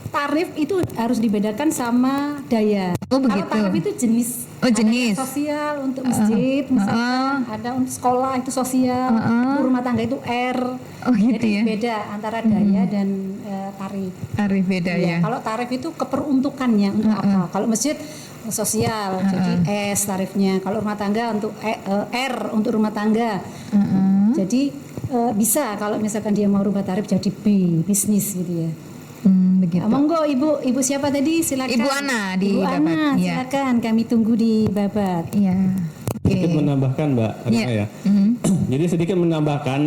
Speaker 3: tarif itu harus dibedakan sama daya.
Speaker 1: Oh,
Speaker 3: Kalau
Speaker 1: begitu.
Speaker 3: tarif itu jenis.
Speaker 1: Oh, jenis.
Speaker 3: Ada yang sosial untuk masjid, misalkan ada untuk sekolah itu sosial, untuk rumah tangga itu R.
Speaker 1: Oh, gitu
Speaker 3: Jadi
Speaker 1: ya.
Speaker 3: beda antara daya dan tarif.
Speaker 1: Tarif beda
Speaker 3: Iya,
Speaker 1: ya.
Speaker 3: kalau tarif itu keperuntukannya untuk apa? Kalau masjid sosial, jadi S tarifnya. Kalau rumah tangga untuk R untuk rumah tangga. Jadi bisa kalau misalkan dia mau rubah tarif jadi B, bisnis gitu ya.
Speaker 1: Begitu.
Speaker 3: Monggo Ibu siapa tadi? Silakan.
Speaker 1: Ibu Ana di
Speaker 3: Ibu
Speaker 1: Babat,
Speaker 3: Ana,
Speaker 1: iya.
Speaker 3: silakan kami tunggu di Babat.
Speaker 1: Iya.
Speaker 4: Sedikit menambahkan Mbak Rima
Speaker 1: Iya.
Speaker 4: ya. Jadi sedikit menambahkan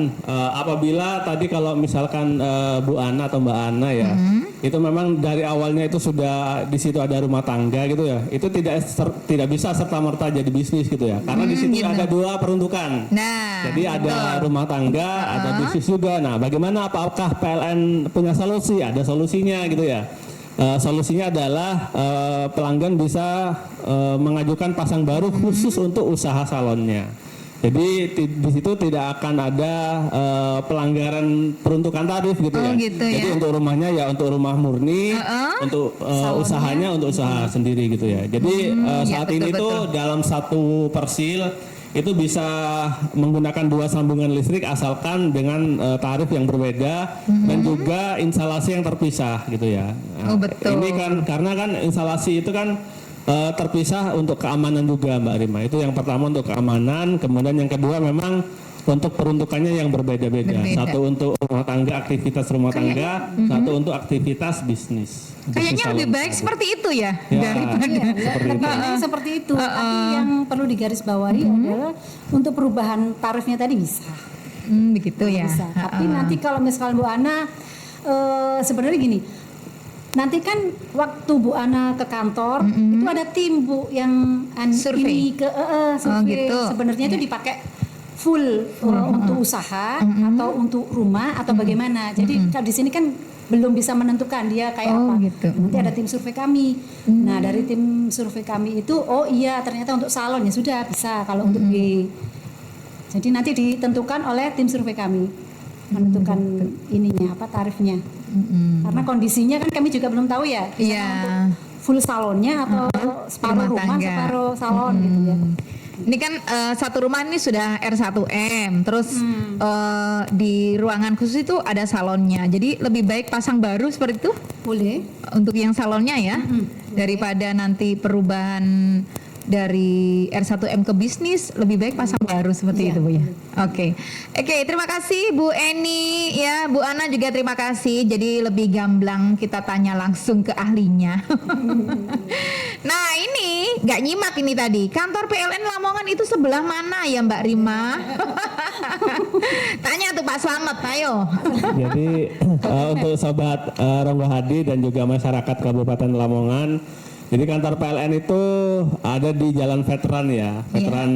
Speaker 4: apabila tadi kalau misalkan Bu Ana atau Mbak Ana ya, itu memang dari awalnya itu sudah di situ ada rumah tangga gitu ya. Itu tidak bisa serta merta jadi bisnis gitu ya. Karena di situ
Speaker 1: gitu.
Speaker 4: ada 2 peruntukan.
Speaker 1: Nah,
Speaker 4: Jadi ada rumah tangga, ada bisnis juga. Nah, bagaimana apakah PLN punya solusi? Ada solusinya gitu ya. Solusinya adalah pelanggan bisa mengajukan pasang baru khusus untuk usaha salonnya. Jadi di situ tidak akan ada pelanggaran peruntukan tarif gitu
Speaker 1: Oh,
Speaker 4: ya.
Speaker 1: gitu
Speaker 4: Jadi
Speaker 1: ya.
Speaker 4: untuk rumahnya ya untuk rumah murni, untuk usahanya untuk usaha sendiri gitu ya. Jadi
Speaker 1: ya,
Speaker 4: saat ini
Speaker 1: betul,
Speaker 4: tuh dalam satu persil itu bisa menggunakan 2 sambungan listrik asalkan dengan tarif yang berbeda dan juga instalasi yang terpisah gitu ya. Nah,
Speaker 1: Oh, betul.
Speaker 4: ini kan karena kan instalasi itu kan terpisah untuk keamanan juga Mbak Rima. Itu yang pertama untuk keamanan, kemudian yang kedua memang untuk peruntukannya yang berbeda-beda.
Speaker 1: Berbeda.
Speaker 4: Satu untuk rumah tangga, aktivitas rumah tangga, satu untuk aktivitas bisnis.
Speaker 1: kayaknya lebih baik seperti itu ya,
Speaker 4: Ya.
Speaker 1: daripada
Speaker 4: Seperti itu.
Speaker 3: Terkadang seperti itu. Tapi yang perlu digarisbawahi adalah untuk perubahan tarifnya tadi bisa.
Speaker 1: begitu ya.
Speaker 3: Bisa. Tapi nanti kalau misalkan Bu Ana sebenarnya gini. Nanti kan waktu Bu Ana ke kantor itu ada tim Bu yang
Speaker 1: Survei.
Speaker 3: ini ke survei.
Speaker 1: gitu.
Speaker 3: Sebenarnya itu dipakai full untuk usaha atau untuk rumah atau bagaimana. Jadi kalau di sini kan belum bisa menentukan dia kayak
Speaker 1: Oh,
Speaker 3: apa.
Speaker 1: gitu.
Speaker 3: Nanti ada tim survei kami. Nah, dari tim survei kami itu oh iya ternyata untuk salon ya sudah bisa kalau untuk B. Jadi nanti ditentukan oleh tim survei kami menentukan ininya apa tarifnya. Karena kondisinya kan kami juga belum tahu ya. Misalnya
Speaker 1: Iya.
Speaker 3: untuk full salonnya atau separuh
Speaker 1: Rumah
Speaker 3: rumah,
Speaker 1: tangga.
Speaker 3: separuh salon gitu ya.
Speaker 1: Ini kan satu rumah ini sudah R1M, terus di ruangan khusus itu ada salonnya. Jadi lebih baik pasang baru seperti itu
Speaker 3: Boleh.
Speaker 1: untuk yang salonnya ya, daripada nanti perubahan dari R1M ke bisnis, lebih baik pasang baru seperti
Speaker 3: Iya.
Speaker 1: itu Bu ya. Oke, terima kasih Bu Eni ya, Bu Ana juga terima kasih. Jadi lebih gamblang kita tanya langsung ke ahlinya. Nah ini nggak nyimak ini tadi, kantor PLN Lamongan itu sebelah mana ya Mbak Rima? Tanya tuh Pak Slamet, ayo.
Speaker 4: Jadi untuk sobat Ronggo Hadi dan juga masyarakat Kabupaten Lamongan, jadi kantor PLN itu ada di Jalan Veteran ya, Veteran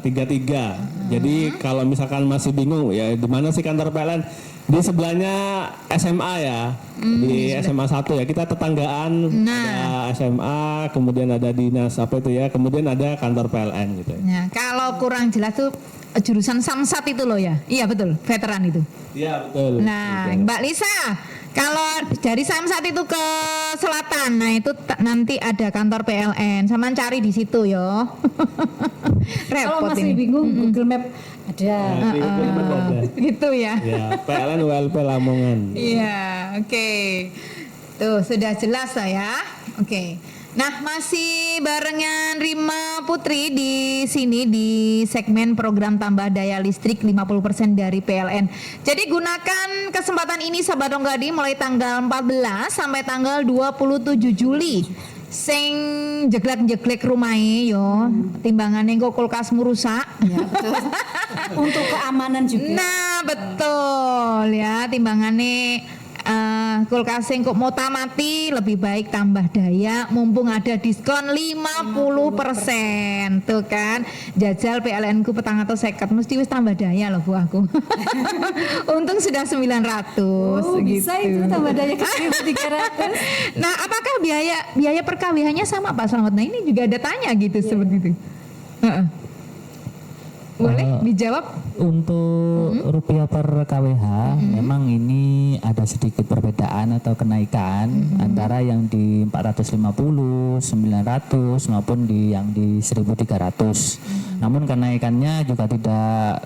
Speaker 4: 33. Jadi kalau misalkan masih bingung ya di mana sih kantor PLN? Di sebelahnya SMA ya, di SMA 1 ya. Kita tetanggaan, ada SMA, kemudian ada dinas apa itu ya, kemudian ada kantor PLN gitu.
Speaker 1: Nah, kalau kurang jelas tuh jurusan Samsat itu loh ya. Iya betul, veteran itu.
Speaker 4: Iya betul.
Speaker 1: Nah, Mbak Lisa, kalau dari Samsat itu ke selatan, nah itu nanti ada kantor PLN. Sama cari di situ yo.
Speaker 3: Kalau
Speaker 1: Repot
Speaker 3: masih
Speaker 1: ini.
Speaker 3: bingung Google Map ada.
Speaker 4: Di Google ada.
Speaker 1: Gitu ya.
Speaker 4: Ya, PLN WLP Lamongan.
Speaker 1: Iya, oke. Tuh sudah jelas lah ya. Oke. Nah, masih barengan Rima Putri di sini di segmen program tambah daya listrik 50% dari PLN. Jadi gunakan kesempatan ini Sahabat Ronggo Hadi mulai tanggal 14 sampai tanggal 27 Juli. Sing jeglek-jeglek rumahe yo, timbangane kok kulkasmu rusak.
Speaker 3: Ya, betul. Untuk keamanan juga.
Speaker 1: Nah, betul ya, timbangane kulkas kok mau tamati lebih baik tambah daya mumpung ada diskon 50%. Tuh kan, jajal PLN ku petang atau seket mesti wis tambah daya loh Bu aku. Untung sudah 900
Speaker 3: Oh, bisa
Speaker 1: gitu.
Speaker 3: itu tambah daya ke 1.300.
Speaker 1: Nah, apakah biaya per KWH-nya sama Pak Slamet? Nah, ini juga ada tanya gitu seperti itu. Heeh. Boleh dijawab?
Speaker 5: Untuk rupiah per KWH memang ini ada sedikit perbedaan atau kenaikan antara yang di 450, 900 maupun yang di 1.300. Namun kenaikannya juga tidak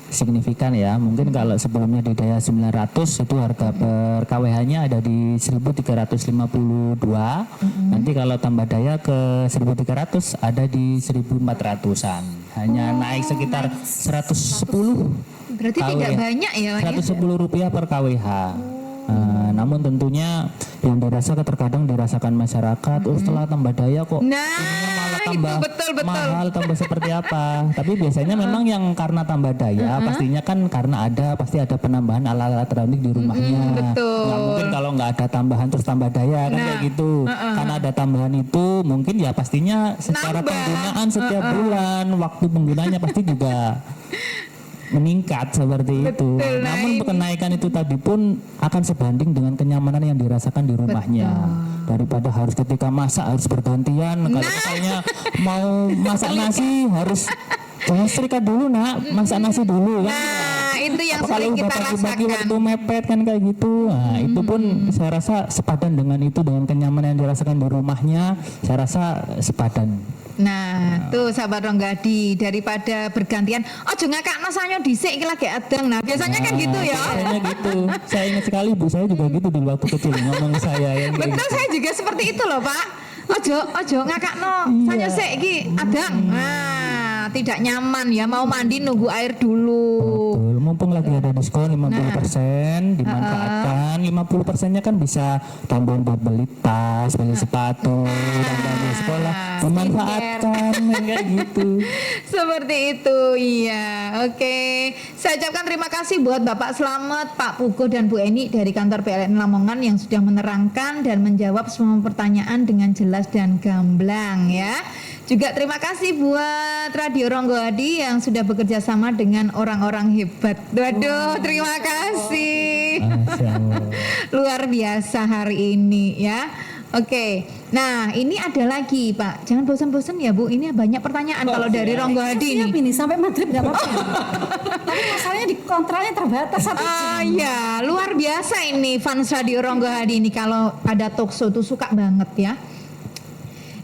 Speaker 5: signifikan ya. Mungkin kalau sebelumnya di daya 900 itu harga per KWH-nya ada di 1.352. Nanti kalau tambah daya ke 1.300 ada di 1.400-an. Hanya naik sekitar 110.
Speaker 1: Berarti tidak banyak ya, Pak, ya?
Speaker 5: 110 rupiah per KWH. Namun tentunya yang dirasakan terkadang dirasakan masyarakat, oh setelah tambah daya kok
Speaker 1: Nah,
Speaker 5: ininya malah
Speaker 1: itu
Speaker 5: tambah
Speaker 1: betul.
Speaker 5: mahal, tambah seperti apa. Tapi biasanya memang yang karena tambah daya pastinya kan karena pasti ada penambahan alat-alat elektronik di rumahnya.
Speaker 1: betul.
Speaker 5: Nggak mungkin kalau nggak ada tambahan terus tambah daya kan kayak gitu. Karena ada tambahan itu mungkin ya pastinya secara
Speaker 1: Nambah.
Speaker 5: penggunaan setiap bulan waktu penggunanya pasti juga meningkat seperti itu.
Speaker 1: Betul, nah
Speaker 5: Namun
Speaker 1: ini.
Speaker 5: kenaikan itu tadi pun akan sebanding dengan kenyamanan yang dirasakan di rumahnya. Daripada harus ketika masak harus bergantian. Kalau misalnya mau masak nasi harus jangan setrika dulu nak, masak nasi dulu kan.
Speaker 1: Nah, itu yang
Speaker 5: Apa kalau
Speaker 1: sering
Speaker 5: udah
Speaker 1: kita
Speaker 5: pagi-pagi
Speaker 1: rasakan.
Speaker 5: waktu mepet kan kayak gitu. Nah, itu pun saya rasa sepadan dengan itu, dengan kenyamanan yang dirasakan di rumahnya, saya rasa sepadan.
Speaker 1: Nah, tuh sahabat Ronggo Hadi, daripada bergantian, ojo ngakakno sanyo dhisik iki lagi adang. Nah, biasanya kan gitu ya.
Speaker 5: Biasanya gitu. Saya ingat sekali ibu saya juga gitu dulu waktu kecil ngomong ke saya ya. kayak
Speaker 1: Betul,
Speaker 5: gitu.
Speaker 1: saya juga seperti itu loh, Pak. Ojo ngakakno sanyo sik iki adang. Nah, tidak nyaman ya, mau mandi nunggu air dulu.
Speaker 5: Betul, mumpung lagi ada diskon 50%, dimanfaatkan. 50%-nya kan bisa tambahan buat beli tas, beli sepatu, tambahan di sekolah. Memanfaatkan kayak gitu.
Speaker 1: Seperti itu, iya. Oke, saya ucapkan terima kasih buat Bapak Slamet, Pak Pugo dan Bu Eni dari kantor PLN Lamongan yang sudah menerangkan dan menjawab semua pertanyaan dengan jelas dan gamblang ya. Juga terima kasih buat Radio Ronggo Hadi yang sudah bekerja sama dengan orang-orang hebat. Waduh, terima kasih.
Speaker 5: Masya Allah.
Speaker 1: Luar biasa hari ini ya. Oke, nah ini ada lagi Pak. Jangan bosan-bosan ya Bu. Ini banyak pertanyaan kalau dari Ronggo Hadi
Speaker 3: Siap
Speaker 1: nih.
Speaker 3: ini sampai maghrib nggak apa-apa. Tapi masalahnya di kontraknya terbatas 1 jam.
Speaker 1: Ya, luar biasa ini fans Radio Ronggo Hadi ini kalau ada talk show tuh suka banget ya.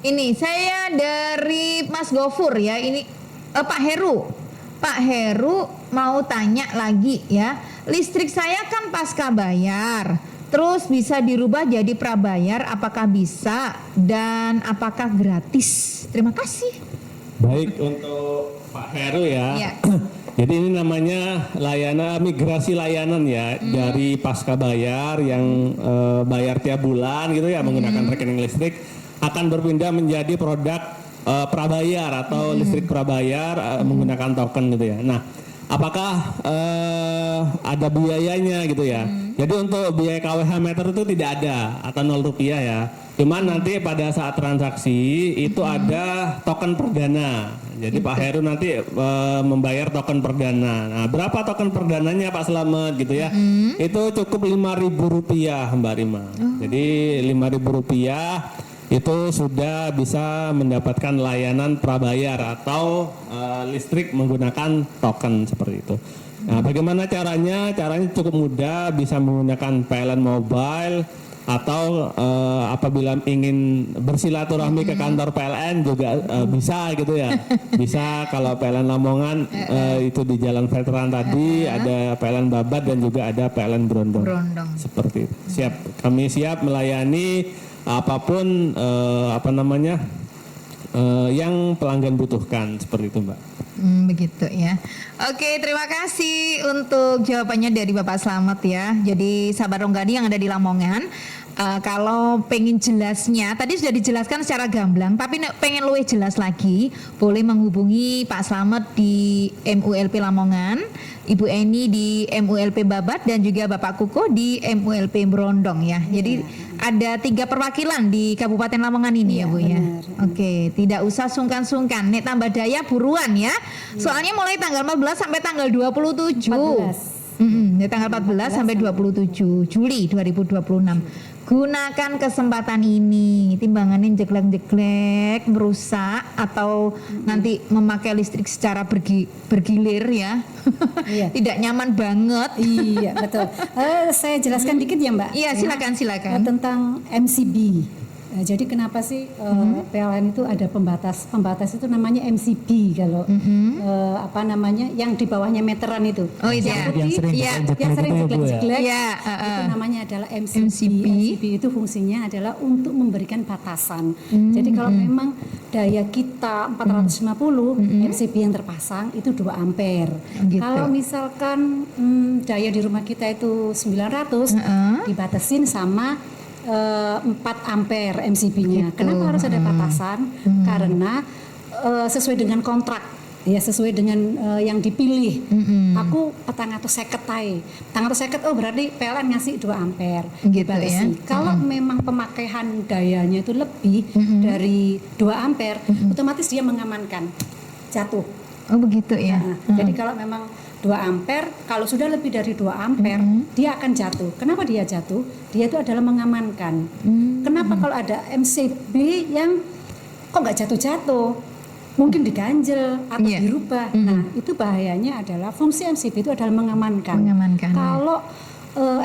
Speaker 1: Ini saya dari Mas Gofur ya. Ini Pak Heru. Pak Heru mau tanya lagi ya. Listrik saya kan pasca bayar, terus bisa dirubah jadi prabayar, apakah bisa dan apakah gratis? Terima kasih.
Speaker 4: Baik, untuk Pak Heru ya.
Speaker 1: Ya.
Speaker 4: Jadi ini namanya migrasi layanan ya, dari pasca bayar yang bayar tiap bulan gitu ya, menggunakan rekening listrik, akan berpindah menjadi produk prabayar atau listrik prabayar menggunakan token gitu ya. Nah, apakah ada biayanya gitu ya? Jadi untuk biaya KWH meter itu tidak ada atau 0 rupiah ya. Cuman nanti pada saat transaksi itu ada token perdana. Jadi Pak Heru nanti membayar token perdana. Nah, berapa token perdananya Pak Slamet gitu ya? Itu cukup Rp5.000 Mbak Rima. Jadi Rp5.000 itu sudah bisa mendapatkan layanan prabayar atau listrik menggunakan token seperti itu. Nah, bagaimana caranya? Caranya cukup mudah, bisa menggunakan PLN Mobile atau apabila ingin bersilaturahmi ke kantor PLN juga bisa gitu ya. Bisa kalau PLN Lamongan itu di Jalan Veteran tadi ada PLN Babat dan juga ada PLN Brondong. Seperti itu. Siap, kami siap melayani apapun yang pelanggan butuhkan seperti itu Mbak.
Speaker 1: Begitu ya. Oke, terima kasih untuk jawabannya dari Bapak Slamet ya. Jadi sahabat Ronggani yang ada di Lamongan, kalau pengen jelasnya, tadi sudah dijelaskan secara gamblang, tapi pengen lebih jelas lagi, boleh menghubungi Pak Slamet di MULP Lamongan, Ibu Eni di MULP Babat, dan juga Bapak Kuko di MULP Brondong ya. Jadi ada 3 perwakilan di Kabupaten Lamongan ini ya Bu ya. Oke, tidak usah sungkan-sungkan. Nek tambah daya buruan ya. Soalnya mulai tanggal 14 sampai tanggal 27. 14. Tanggal 14 sampai 27 Juli 2026. Gunakan kesempatan ini, timbangannya jeglek-jeglek, merusak atau nanti memakai listrik secara bergilir ya.
Speaker 3: Iya.
Speaker 1: Tidak nyaman banget.
Speaker 3: Iya, betul. Saya jelaskan dikit ya Mbak.
Speaker 1: Iya, silakan.
Speaker 3: Tentang MCB. Jadi kenapa sih PLN itu ada pembatas? Pembatas itu namanya MCB kalau yang di bawahnya meteran itu.
Speaker 1: Oh iya.
Speaker 3: Yang putih, yang sering jeglek-jeglek.
Speaker 1: Iya,
Speaker 3: itu namanya adalah MCB. MCB itu fungsinya adalah untuk memberikan batasan. Jadi kalau memang daya kita 450, MCB yang terpasang itu 2 ampere.
Speaker 1: Gitu.
Speaker 3: Kalau misalkan daya di rumah kita itu 900, dibatasin sama 4 ampere MCB-nya.
Speaker 1: Gitu.
Speaker 3: Kenapa harus ada batasan? Karena sesuai dengan kontrak, ya sesuai dengan yang dipilih. Aku 450 tae. 450 berarti PLN ngasih 2 ampere.
Speaker 1: Gitu ya.
Speaker 3: Kalau memang pemakaian dayanya itu lebih dari 2 ampere, otomatis dia mengamankan jatuh.
Speaker 1: Oh begitu ya.
Speaker 3: Jadi kalau memang 2 ampere, kalau sudah lebih dari 2 ampere, dia akan jatuh. Kenapa dia jatuh? Dia itu adalah mengamankan. Kenapa kalau ada MCB yang kok nggak jatuh-jatuh? Mungkin diganjel atau dirubah. Nah, itu bahayanya adalah fungsi MCB itu adalah mengamankan. Kalau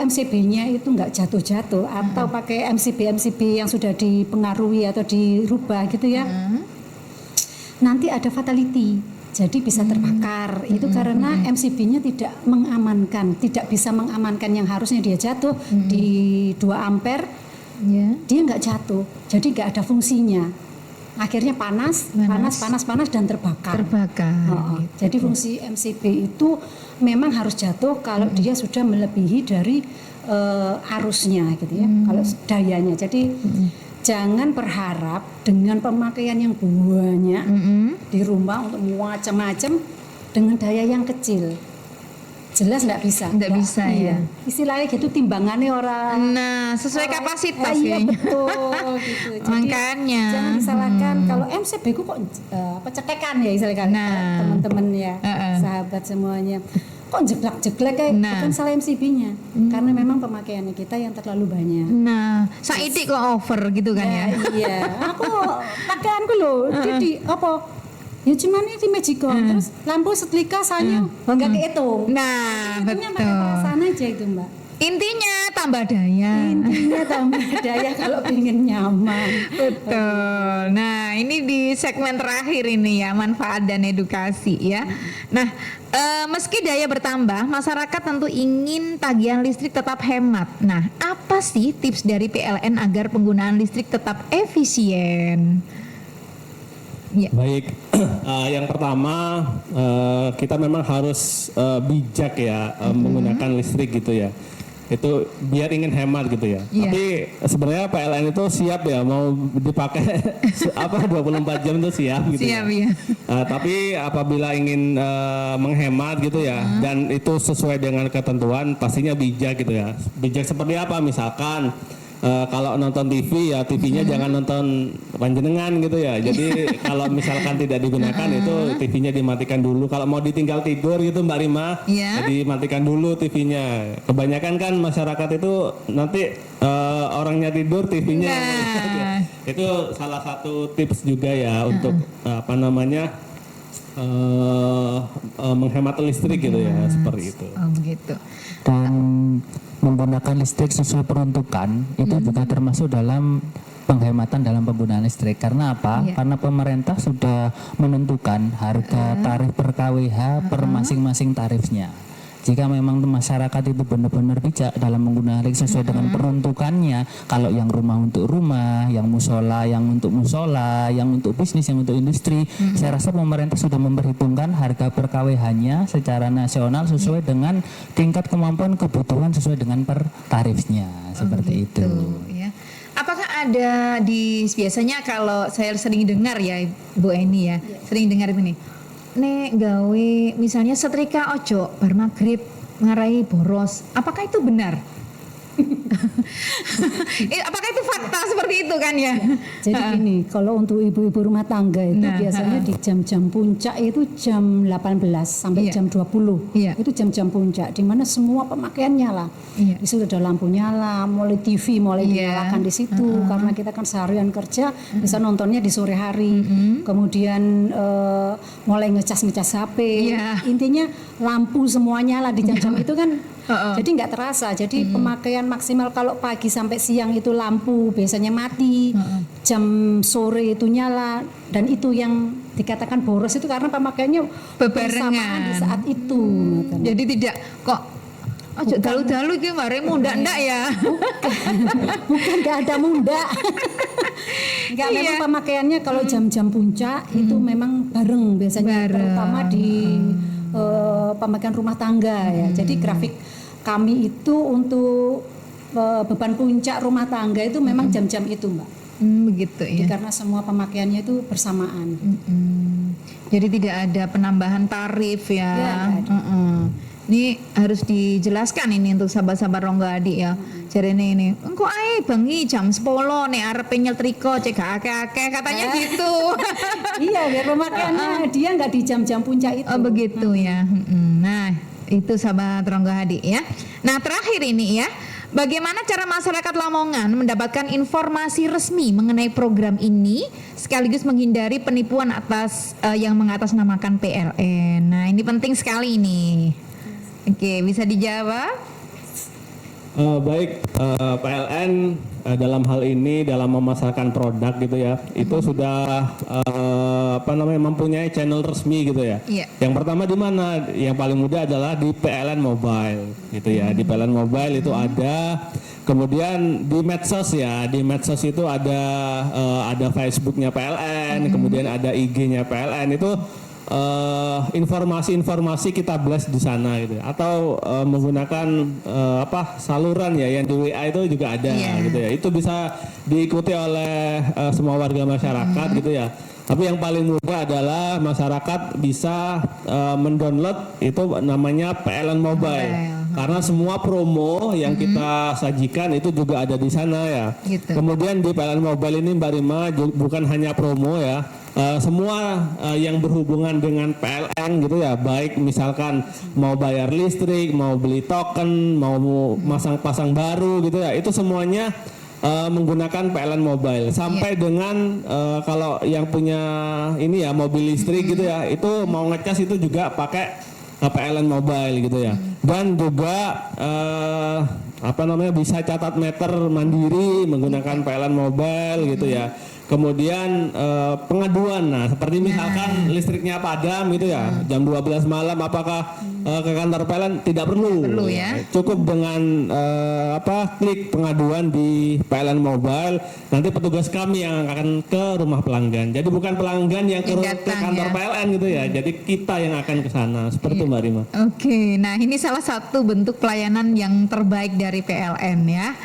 Speaker 3: MCB-nya itu nggak jatuh-jatuh atau pakai MCB yang sudah dipengaruhi atau dirubah gitu ya, nanti ada fatality. Jadi bisa terbakar. Itu karena MCB-nya tidak mengamankan, tidak bisa mengamankan yang harusnya dia jatuh di 2 ampere. Dia nggak jatuh. Jadi nggak ada fungsinya. Akhirnya panas dan terbakar. Gitu. Jadi fungsi MCB itu memang harus jatuh kalau dia sudah melebihi dari arusnya gitu ya. Kalau dayanya. Jadi jangan berharap dengan pemakaian yang banyak di rumah untuk macam-macam dengan daya yang kecil. Jelas nggak bisa.
Speaker 1: Nggak bisa ya.
Speaker 3: Istilahnya gitu timbangannya orang.
Speaker 1: Nah, sesuai kapasitas
Speaker 3: iya,
Speaker 1: ya.
Speaker 3: betul gitu. Jadi,
Speaker 1: makanya
Speaker 3: jangan disalahkan kalau MCB ku kok cetekan ya istilahnya teman-teman ya, sahabat semuanya. Kok jeglek-jeglek kayak bukan salah MCB-nya. Karena memang pemakaiannya kita yang terlalu banyak.
Speaker 1: Nah, saiki kok over gitu kan ya.
Speaker 3: Iya, aku pakaianku loh, di apa? Ya cuman ini di Magicom, terus lampu setrika sanyo, nggak kehitung.
Speaker 1: Nah,
Speaker 3: Hitungnya
Speaker 1: betul.
Speaker 3: pakai perasaan aja itu Mbak.
Speaker 1: Intinya tambah daya.
Speaker 3: Intinya tambah daya kalau ingin nyaman.
Speaker 1: Betul. Nah, ini di segmen terakhir ini ya, manfaat dan edukasi ya. Nah, meski daya bertambah, masyarakat tentu ingin tagihan listrik tetap hemat. Nah, apa sih tips dari PLN agar penggunaan listrik tetap efisien? Ya.
Speaker 4: Baik, yang pertama kita memang harus bijak ya menggunakan listrik gitu ya. Itu biar ingin hemat gitu ya.
Speaker 1: Iya.
Speaker 4: Tapi sebenarnya PLN itu siap ya mau dipakai 24 jam itu siap gitu.
Speaker 1: Siap
Speaker 4: ya.
Speaker 1: ya.
Speaker 4: Tapi apabila ingin menghemat gitu ya dan itu sesuai dengan ketentuan pastinya bijak gitu ya. Bijak seperti apa? Misalkan kalau nonton TV ya TV-nya jangan nonton panjenengan gitu ya. Jadi kalau misalkan tidak digunakan itu TV-nya dimatikan dulu. Kalau mau ditinggal tidur gitu Mbak Rima,
Speaker 1: Iya.
Speaker 4: jadi matikan dulu TV-nya. Kebanyakan kan masyarakat itu nanti orangnya tidur TV-nya.
Speaker 1: Nah.
Speaker 4: Itu salah satu tips juga ya untuk menghemat listrik gitu ya seperti itu.
Speaker 1: Oh, begitu.
Speaker 5: Dan menggunakan listrik sesuai peruntukan itu juga termasuk dalam penghematan dalam penggunaan listrik. Karena apa?
Speaker 1: Iya.
Speaker 5: Karena pemerintah sudah menentukan harga tarif per KWH per masing-masing tarifnya. Jika memang masyarakat itu benar-benar bijak dalam menggunakan listrik sesuai dengan peruntukannya, kalau yang rumah untuk rumah, yang musola yang untuk musola, yang untuk bisnis, yang untuk industri, saya rasa pemerintah sudah memperhitungkan harga per KWH-nya secara nasional sesuai dengan tingkat kemampuan kebutuhan sesuai dengan per tarifnya, seperti itu.
Speaker 1: Ya. Apakah ada biasanya kalau saya sering dengar ya Bu Eni ya, sering dengar ini. Nek gawe misalnya setrika ojo bar maghrib ngarai boros. Apakah itu benar? Apakah itu fakta seperti itu kan ya?
Speaker 3: Jadi gini, kalau untuk ibu-ibu rumah tangga itu
Speaker 1: Nah,
Speaker 3: biasanya di jam-jam puncak itu jam 18 sampai
Speaker 1: Iya.
Speaker 3: jam 20.
Speaker 1: Iya.
Speaker 3: Itu jam-jam puncak di mana semua pemakaian nyala.
Speaker 1: Iya.
Speaker 3: Di situ ada lampu nyala, mulai TV mulai
Speaker 1: Iya.
Speaker 3: dinyalakan di situ karena kita kan seharian kerja bisa nontonnya di sore hari. Kemudian mulai ngecas-ngecas HP.
Speaker 1: Iya.
Speaker 3: Intinya lampu semua nyala di jam-jam itu kan. Jadi nggak terasa. Jadi pemakaian maksimal kalau pagi sampai siang itu lampu biasanya mati, jam sore itu nyala, dan itu yang dikatakan boros itu karena pemakaiannya bersamaan di saat itu.
Speaker 1: Jadi tidak kok ojo dalu-dalu iki mare mundak ndak ya.
Speaker 3: Bukan nggak ada munda. Nggak, memang pemakaiannya kalau jam-jam puncak itu memang bareng biasanya, terutama di pemakaian rumah tangga ya. Jadi grafik kami itu untuk beban puncak rumah tangga itu memang jam-jam itu Mbak.
Speaker 1: Begitu
Speaker 3: Jadi
Speaker 1: ya.
Speaker 3: karena semua pemakaiannya itu bersamaan.
Speaker 1: Jadi tidak ada penambahan tarif ya.
Speaker 3: Ya, nggak ada.
Speaker 1: Ini harus dijelaskan ini untuk sahabat-sahabat Rongga Adik ya. Jadi ini engko ae bengi jam 10 nek arepe nyetrika cek gak akeh-akeh katanya gitu.
Speaker 3: Iya, biar pemakaiannya dia nggak di jam-jam puncak itu.
Speaker 1: Oh begitu ya. Nah, itu sahabat Rongga Adik ya. Nah, terakhir ini ya. Bagaimana cara masyarakat Lamongan mendapatkan informasi resmi mengenai program ini sekaligus menghindari penipuan yang mengatasnamakan PLN. Nah, ini penting sekali ini. Oke, bisa dijawab?
Speaker 4: Baik, PLN dalam hal ini dalam memasarkan produk gitu ya, itu sudah mempunyai channel resmi gitu ya.
Speaker 1: Iya.
Speaker 4: Yang pertama di mana? Yang paling mudah adalah di PLN Mobile gitu ya. Di PLN Mobile itu ada. Kemudian di medsos ya, di medsos itu ada Facebooknya PLN, kemudian ada IG-nya PLN itu. Informasi-informasi kita blast di sana gitu atau menggunakan saluran ya yang di WA itu juga ada gitu ya, itu bisa diikuti oleh semua warga masyarakat gitu ya. Tapi yang paling mudah adalah masyarakat bisa mendownload itu namanya PLN Mobile. Karena semua promo yang kita sajikan itu juga ada di sana ya.
Speaker 1: Gitu.
Speaker 4: Kemudian di PLN Mobile ini Mbak Rima bukan hanya promo ya. Semua yang berhubungan dengan PLN gitu ya, baik misalkan mau bayar listrik, mau beli token, mau pasang baru gitu ya, itu semuanya menggunakan PLN Mobile sampai dengan kalau yang punya ini ya mobil listrik gitu ya, itu mau ngecas itu juga pakai PLN mobile gitu ya. Dan juga bisa catat meter mandiri menggunakan PLN mobile gitu ya. Kemudian pengaduan, nah seperti misalkan listriknya padam gitu ya, jam 12 malam, apakah ke kantor PLN? Tidak perlu
Speaker 1: ya.
Speaker 4: Cukup dengan klik pengaduan di PLN Mobile, nanti petugas kami yang akan ke rumah pelanggan. Jadi bukan pelanggan yang ke kantor PLN gitu ya, jadi kita yang akan ke sana. Seperti itu Mbak Rima.
Speaker 1: Oke, nah ini salah satu bentuk pelayanan yang terbaik dari PLN ya.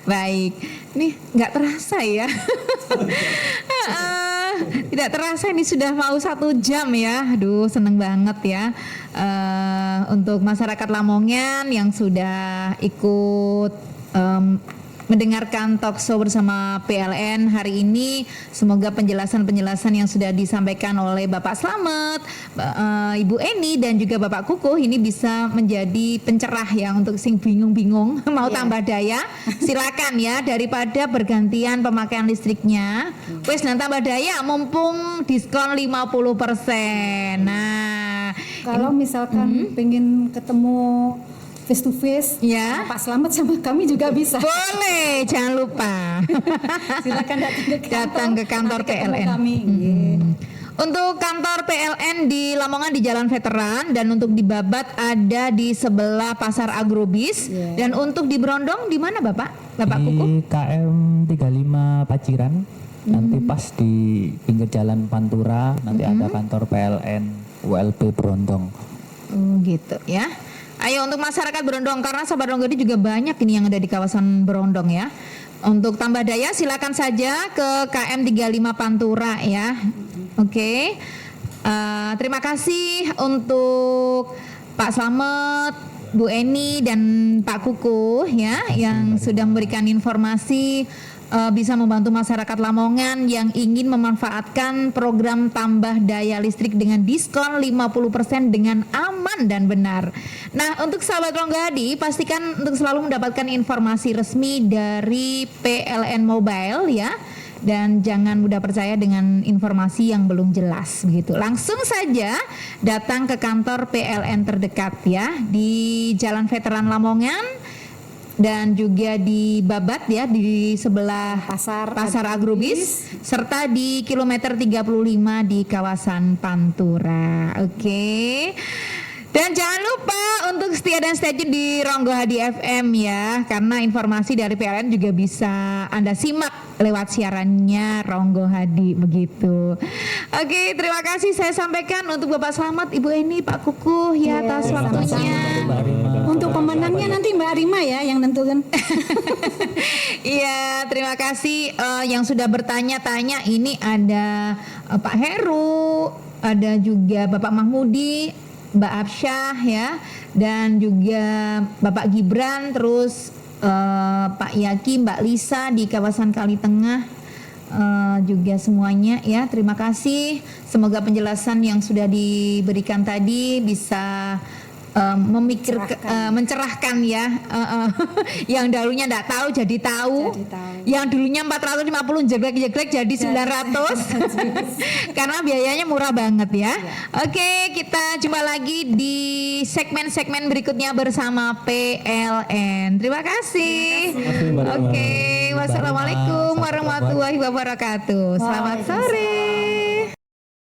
Speaker 1: Baik, nih nggak terasa ya. Tidak terasa ini sudah mau 1 jam ya. Aduh, seneng banget ya. Untuk masyarakat Lamongan yang sudah ikut mendengarkan talkshow bersama PLN hari ini, semoga penjelasan-penjelasan yang sudah disampaikan oleh Bapak Slamet, Ibu Eni dan juga Bapak Kukuh ini bisa menjadi pencerah ya untuk sing bingung-bingung mau tambah daya. Silakan ya, daripada bergantian pemakaian listriknya, wes nanti tambah daya mumpung diskon 50%. Nah,
Speaker 3: Kalau misalkan pengen ketemu face to face,
Speaker 1: ya.
Speaker 3: Pak Slamet sama kami juga bisa.
Speaker 1: Boleh, jangan lupa.
Speaker 3: Silakan
Speaker 1: datang ke kantor
Speaker 3: nanti ketemu
Speaker 1: PLN.
Speaker 3: kami.
Speaker 1: Untuk kantor PLN di Lamongan di Jalan Veteran, dan untuk di Babat ada di sebelah Pasar Agrobis. Dan untuk di Brondong di mana Bapak? Bapak Kuku?
Speaker 5: Di KM 35 Paciran, nanti pas di pinggir jalan Pantura, nanti ada kantor PLN ULP Brondong.
Speaker 1: Gitu ya. Ayo untuk masyarakat Brondong, karena sahabat Ronggodi juga banyak ini yang ada di kawasan Brondong ya. Untuk tambah daya silakan saja ke KM 35 Pantura ya. Oke. Terima kasih untuk Pak Slamet, Bu Eni dan Pak Kuku ya yang sudah memberikan informasi bisa membantu masyarakat Lamongan yang ingin memanfaatkan program tambah daya listrik dengan diskon 50% dengan aman dan benar. Nah, untuk sahabat Ronggadi, pastikan untuk selalu mendapatkan informasi resmi dari PLN Mobile ya. Dan jangan mudah percaya dengan informasi yang belum jelas begitu. Langsung saja datang ke kantor PLN terdekat ya di Jalan Veteran Lamongan dan juga di Babat ya di sebelah Pasar Agrobis serta di kilometer 35 di kawasan Pantura. Oke. Dan jangan lupa untuk setia dan stay tune di Ronggo Hadi FM ya, karena informasi dari PLN juga bisa Anda simak lewat siarannya Ronggo Hadi begitu. Oke, terima kasih saya sampaikan untuk Bapak Slamet, Ibu Eni, Pak Kukuh ya atas waktunya.
Speaker 3: Untuk pemenangnya nanti Mbak Rima ya yang nentukan.
Speaker 1: Iya, terima kasih yang sudah bertanya-tanya. Ini ada Pak Heru, ada juga Bapak Mahmudi, Mbak Absyah ya, dan juga Bapak Gibran, terus Pak Yaki, Mbak Lisa di kawasan Kali Tengah, juga semuanya ya. Terima kasih. Semoga penjelasan yang sudah diberikan tadi bisa mencerahkan ya. Yang dahulunya enggak tahu jadi tahu. Yang dulunya 450 jeglek-jeglek jadi 900. Karena biayanya murah banget ya. Oke, kita jumpa lagi di segmen-segmen berikutnya bersama PLN. Terima kasih. Oke, wassalamualaikum warahmatullahi wabarakatuh. Selamat sore.